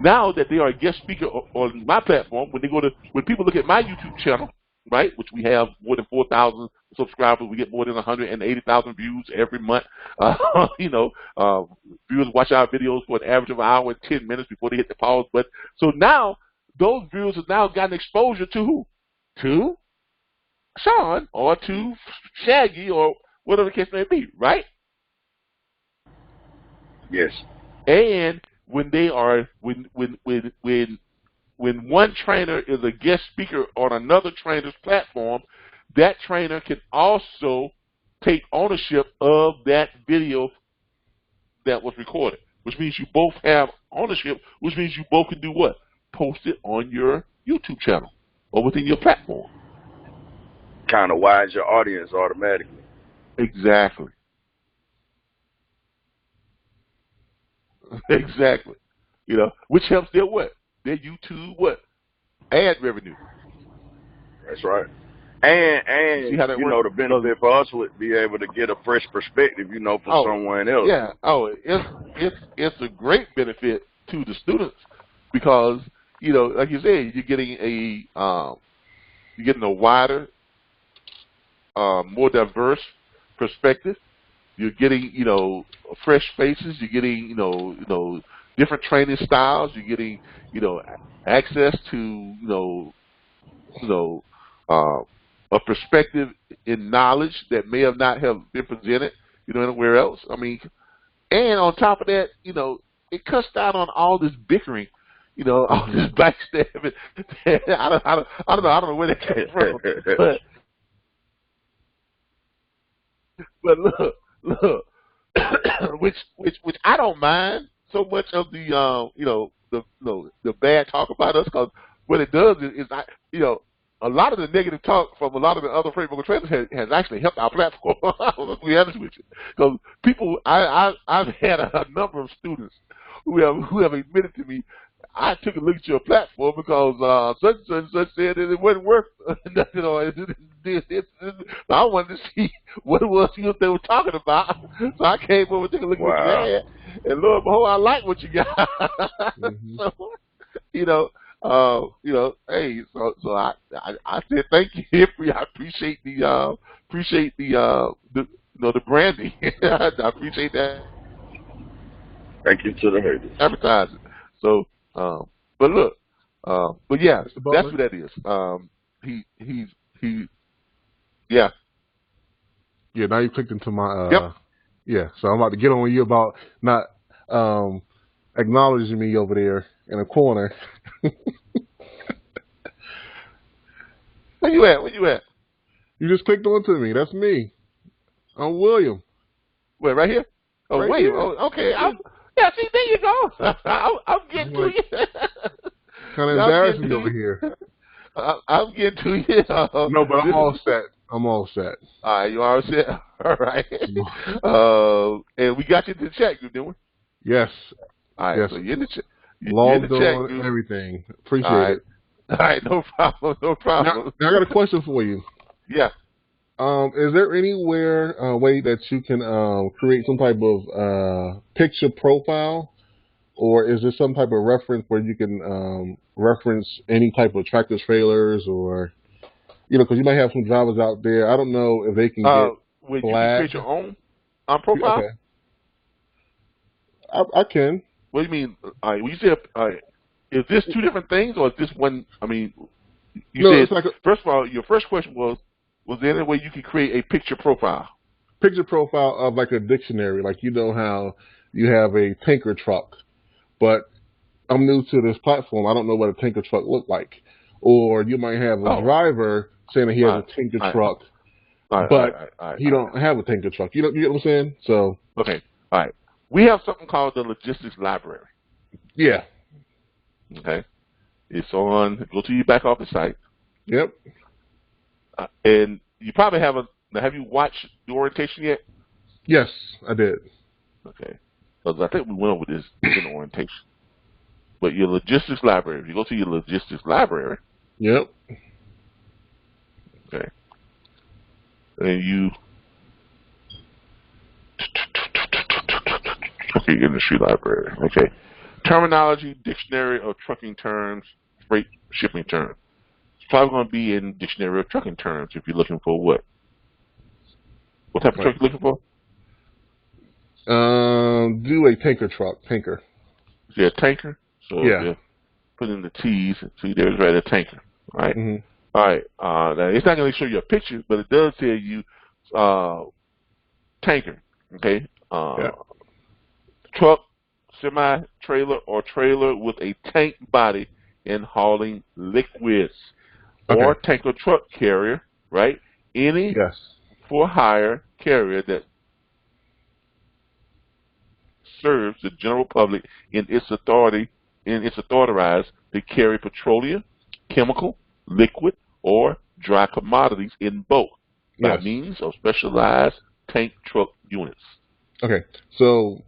[SPEAKER 5] Now that they are a guest speaker on my platform, when people look at my YouTube channel, right, which we have more than 4,000 subscribers, we get more than 180,000 views every month. Viewers watch our videos for an average of an hour and 10 minutes before they hit the pause button. So now those viewers have now gotten exposure to who? To Sean or to Shaggy or whatever the case may be, right?
[SPEAKER 6] Yes.
[SPEAKER 5] And when they are when one trainer is a guest speaker on another trainer's platform, that trainer can also take ownership of that video that was recorded, which means you both have ownership, which means you both can do what? Post it on your YouTube channel or within your platform.
[SPEAKER 6] Kind of widen your audience automatically.
[SPEAKER 5] Exactly. Exactly. You know, which helps their what? Their YouTube what? Ad revenue.
[SPEAKER 6] That's right. And
[SPEAKER 5] See how that
[SPEAKER 6] you
[SPEAKER 5] works?
[SPEAKER 6] know, the benefit for us would be able to get a fresh perspective, you know, for someone else.
[SPEAKER 5] Yeah. Oh, it's a great benefit to the students because, you know, like you said, you're getting a wider, more diverse perspective. You're getting, you know, fresh faces. You're getting, you know, different training styles. You're getting, you know, access to, a perspective in knowledge that may have not have been presented, you know, anywhere else. I mean, and on top of that, you know, it cuts down on all this bickering, you know, all this backstabbing. I don't know where that came from, but look, which I don't mind so much of the the bad talk about us, because what it does is a lot of the negative talk from a lot of the other freight broker trainers has actually helped our platform. To be honest with you, because people, I've had a number of students who have admitted to me, I took a look at your platform because such and such said that it wasn't worth nothing. I wanted to see what it was they were talking about, so I came over and took a look at what you had, and lo and behold, I like what you got. So, hey, so I said thank you, Hippery. I appreciate the branding. I appreciate that.
[SPEAKER 6] Thank you to the haters.
[SPEAKER 5] Advertising. So, but look, but yeah, that's what that is. Yeah.
[SPEAKER 7] Yeah, now you clicked into my,
[SPEAKER 5] Yep.
[SPEAKER 7] Yeah, so I'm about to get on you about not acknowledging me over there in a corner.
[SPEAKER 5] Where you at?
[SPEAKER 7] You just clicked onto me. That's me. I'm William.
[SPEAKER 5] Wait, right here? Oh,
[SPEAKER 7] right
[SPEAKER 5] William.
[SPEAKER 7] here.
[SPEAKER 5] Oh, okay. Yeah, see, there you go. I'm getting to you.
[SPEAKER 7] Kind of embarrassing me over here.
[SPEAKER 5] I'm getting to you.
[SPEAKER 7] No, but I'm all set. All
[SPEAKER 5] right, you all set? All right. And we got you to the chat group, didn't we?
[SPEAKER 7] Yes.
[SPEAKER 5] All right,
[SPEAKER 7] yes.
[SPEAKER 5] So you're in the chat.
[SPEAKER 7] Logged on and everything. Appreciate it.
[SPEAKER 5] All right, no problem.
[SPEAKER 7] Now I got a question for you.
[SPEAKER 5] Yeah.
[SPEAKER 7] Is there anywhere way that you can create some type of picture profile, or is there some type of reference where you can reference any type of tractor trailers, or because you might have some drivers out there. I don't know if they can get
[SPEAKER 5] you can create your own profile.
[SPEAKER 7] Okay. I can.
[SPEAKER 5] What do you mean? When you say is this two different things, or is this one? I mean, you said first of all, your first question was there any way you could create a picture profile?
[SPEAKER 7] Picture profile of like a dictionary, like how you have a tanker truck, but I'm new to this platform. I don't know what a tanker truck looked like, or you might have a driver saying that he has a tanker truck, but he don't have a tanker truck. You get what I'm saying? So
[SPEAKER 5] okay, all right. We have something called the Logistics Library.
[SPEAKER 7] Yeah.
[SPEAKER 5] Okay. It's on. Go to your back office site.
[SPEAKER 7] Yep.
[SPEAKER 5] And you probably have you watched the orientation yet?
[SPEAKER 7] Yes, I did.
[SPEAKER 5] Okay. Because I think we went over this in orientation. But your Logistics Library, if you go to your Logistics Library.
[SPEAKER 7] Yep.
[SPEAKER 5] Okay. And you. Okay, industry library. Okay. Terminology, dictionary of trucking terms, freight shipping terms. It's probably going to be in dictionary of trucking terms if you're looking for what? What type of truck are you looking for?
[SPEAKER 7] Do a tanker truck. Tanker.
[SPEAKER 5] Is there a tanker? So
[SPEAKER 7] yeah.
[SPEAKER 5] Put in the T's. See, there's right a tanker. All right.
[SPEAKER 7] Mm-hmm.
[SPEAKER 5] All right. Now it's not going to show you a picture, but it does tell you tanker. Okay. Truck, semi-trailer, or trailer with a tank body and hauling liquids, or tanker truck carrier, right? any
[SPEAKER 7] Yes.
[SPEAKER 5] for hire carrier that serves the general public in its authorized to carry petroleum, chemical, liquid, or dry commodities in both by
[SPEAKER 7] Yes.
[SPEAKER 5] means of specialized tank truck units.
[SPEAKER 7] Okay. So,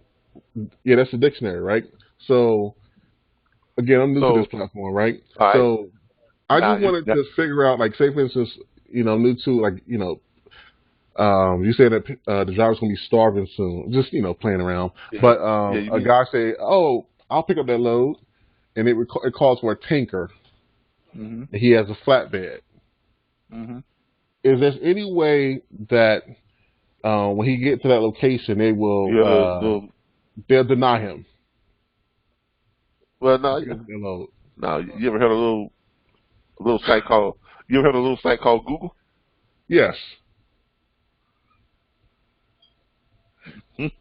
[SPEAKER 7] yeah, that's the dictionary, right? So, again, I'm new to this platform, right?
[SPEAKER 5] Right.
[SPEAKER 7] So, I
[SPEAKER 5] Now,
[SPEAKER 7] just wanted to figure out, like, say, for instance, I'm new to, like, you said that the driver's going to be starving soon, just, playing around.
[SPEAKER 5] Yeah.
[SPEAKER 7] But
[SPEAKER 5] Yeah,
[SPEAKER 7] a guy say, oh, I'll pick up that load, and it calls for a tanker.
[SPEAKER 5] Mm-hmm.
[SPEAKER 7] And he has a flatbed.
[SPEAKER 5] Mm-hmm.
[SPEAKER 7] Is there any way that when he gets to that location, they will they'll deny him?
[SPEAKER 5] Well, no, you ever heard of a little site called Google?
[SPEAKER 7] Yes.
[SPEAKER 5] A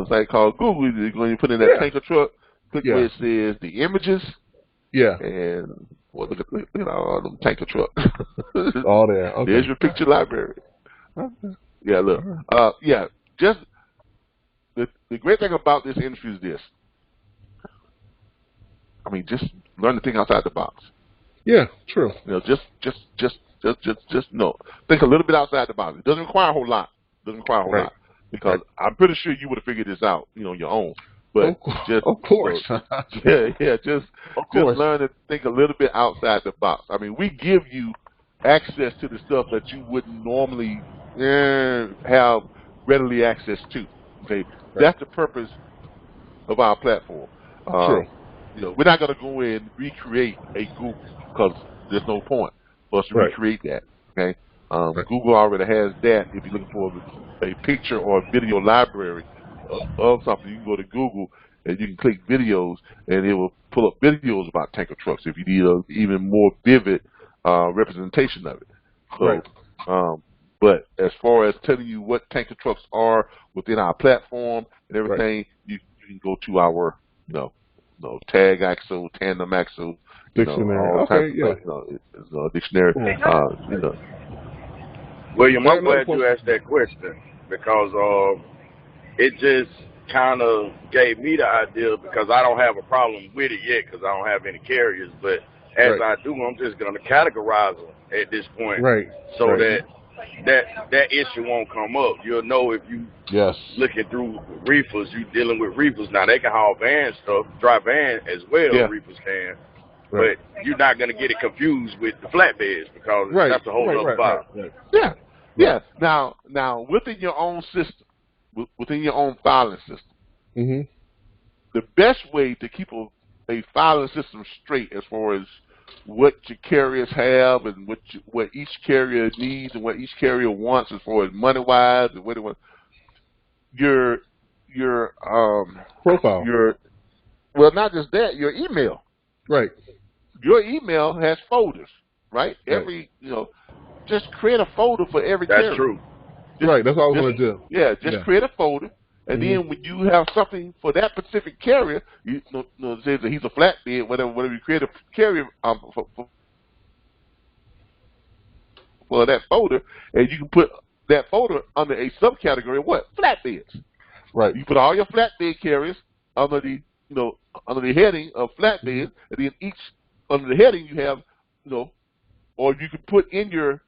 [SPEAKER 5] site called Google. When you put in that tanker truck, click where it says the images.
[SPEAKER 7] Yeah.
[SPEAKER 5] And look at all them tanker trucks.
[SPEAKER 7] All there. Okay.
[SPEAKER 5] There's your picture library. Yeah, look. Just the great thing about this industry is this. I mean, just learn to think outside the box.
[SPEAKER 7] Yeah, true.
[SPEAKER 5] Just think a little bit outside the box. It doesn't require a whole lot. Lot because I'm pretty sure you would have figured this out, on your own. But
[SPEAKER 7] of course.
[SPEAKER 5] Just learn to think a little bit outside the box. I mean, we give you access to the stuff that you wouldn't normally have readily access to. Okay, that's the purpose of our platform.
[SPEAKER 7] True.
[SPEAKER 5] We're not going to go in and recreate a Google because there's no point for us to recreate that. Okay, Google already has that. If you're looking for a picture or a video library of something, you can go to Google and you can click videos, and it will pull up videos about tanker trucks if you need an even more vivid representation of it. So, but as far as telling you what tanker trucks are within our platform and everything, you can go to our tag axle, tandem axle,
[SPEAKER 7] dictionary.
[SPEAKER 5] Dictionary.
[SPEAKER 6] William, I'm glad you asked that question because it just kind of gave me the idea because I don't have a problem with it yet because I don't have any carriers. But as I do, I'm just going to categorize them at this point, so that issue won't come up. You'll know if you looking through reefers, you dealing with reefers. Now they can haul van stuff, dry van as well. Reefers can, but you're not going to get it confused with the flatbeds because that's a whole other file.
[SPEAKER 5] Yeah. Now within your own system, within your own filing system, the best way to keep a filing system straight as far as what your carriers have and what each carrier needs and what each carrier wants as far as money wise and what it wants, your
[SPEAKER 7] profile.
[SPEAKER 5] Not just that, your email. Your email has folders, every just create a folder for every carrier.
[SPEAKER 6] That's true.
[SPEAKER 7] That's all I was going to do.
[SPEAKER 5] Yeah, create a folder, and then when you have something for that specific carrier, say that he's a flatbed, whatever, you create a carrier for that folder, and you can put that folder under a subcategory of what? Flatbeds. You put all your flatbed carriers under the heading of flatbeds, and then each under the heading you have, or you can put in your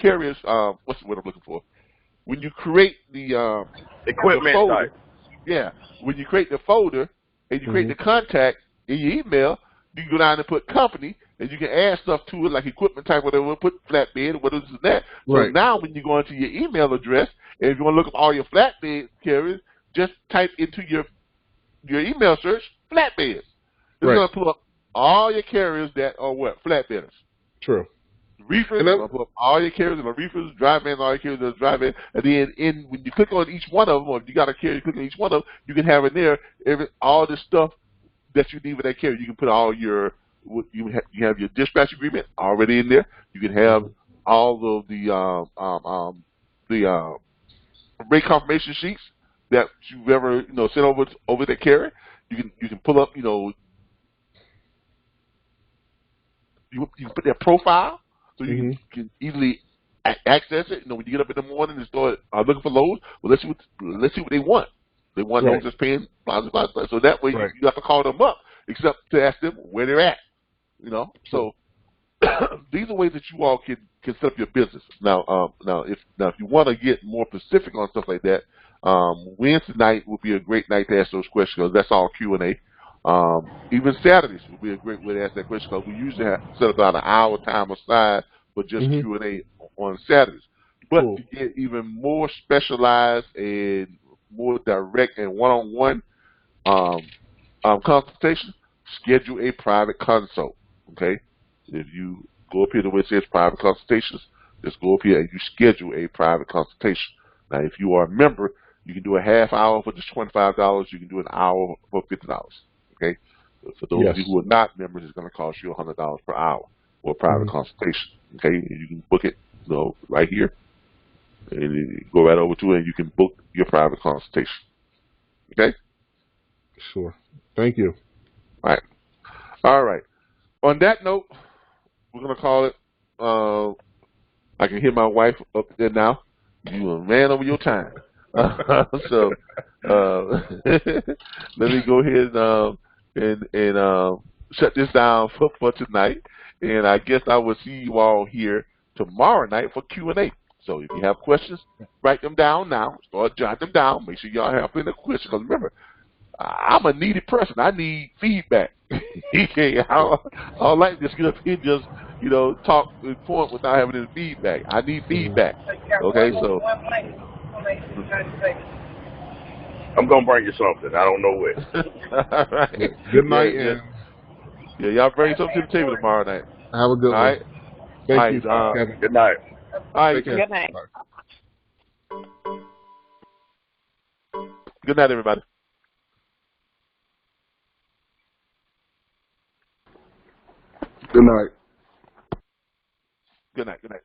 [SPEAKER 5] carriers. What's the word I'm looking for? When you create the
[SPEAKER 6] equipment
[SPEAKER 5] folder,
[SPEAKER 6] type.
[SPEAKER 5] When you create the folder and you create the contact in your email, you can go down and put company, and you can add stuff to it like equipment type, whatever. Put flatbed, what is that? So now when you go into your email address, and if you want to look up all your flatbed carriers, just type into your email search flatbeds. It's going to pull up all your carriers that are what? Flatbedders.
[SPEAKER 7] True.
[SPEAKER 5] Reefers, pull up all your carriers and reefers, dry vans, all your carriers that dry vans, and then when you click on each one of them, or if you got a carrier, you click on each one of them, you can have in there all the stuff that you need with that carrier. You can put all you have your dispatch agreement already in there. You can have all of the rate confirmation sheets that you've ever sent over the carrier. You can pull up you can put their profile so you
[SPEAKER 7] Mm-hmm.
[SPEAKER 5] can easily access it. You know, when you get up in the morning and start looking for loads, well, let's see what they want. They want
[SPEAKER 7] Right.
[SPEAKER 5] those that's paying blah, blah, blah, blah. So that way
[SPEAKER 7] Right.
[SPEAKER 5] you have to call them up, except to ask them where they're at. You know, so these are ways that you all can set up your business. Now, if you want to get more specific on stuff like that, Wednesday night would be a great night to ask those questions because that's all Q&A. Even Saturdays would be a great way to ask that question because we usually have set about an hour time aside for just
[SPEAKER 7] Mm-hmm.
[SPEAKER 5] Q&A on Saturdays. But
[SPEAKER 7] Cool.
[SPEAKER 5] to get even more specialized and more direct and one-on-one consultation, schedule a private consult. Okay, if you go up here to where it says private consultations, just go up here and you schedule a private consultation. Now, if you are a member, you can do a half hour for just $25. You can do an hour for $50. Okay, for those of you who are not members, it's going to cost you $100 per hour for a private consultation. Okay, and you can book it, right here, and you go right over to it, and you can book your private consultation. Okay.
[SPEAKER 7] Sure. Thank you.
[SPEAKER 5] All right. On that note, we're going to call it, I can hear my wife up there now. You ran over your time. So let me go ahead and shut this down for tonight. And I guess I will see you all here tomorrow night for Q&A. So if you have questions, write them down now. Start jotting them down. Make sure y'all have plenty of questions. Because remember, I'm a needy person. I need feedback. I don't like just get up here and just, talk and point without having any feedback. I need feedback. Okay, so.
[SPEAKER 6] I'm going to bring you something. I don't know what.
[SPEAKER 5] All right.
[SPEAKER 7] Good night.
[SPEAKER 5] Yeah, y'all bring something to the table tomorrow night.
[SPEAKER 7] Have a good one.
[SPEAKER 5] All right.
[SPEAKER 7] Thank you,
[SPEAKER 6] Kevin. Good night.
[SPEAKER 5] All right.
[SPEAKER 2] Good night.
[SPEAKER 5] Good night, everybody.
[SPEAKER 7] Good night.
[SPEAKER 5] Good night. Good night.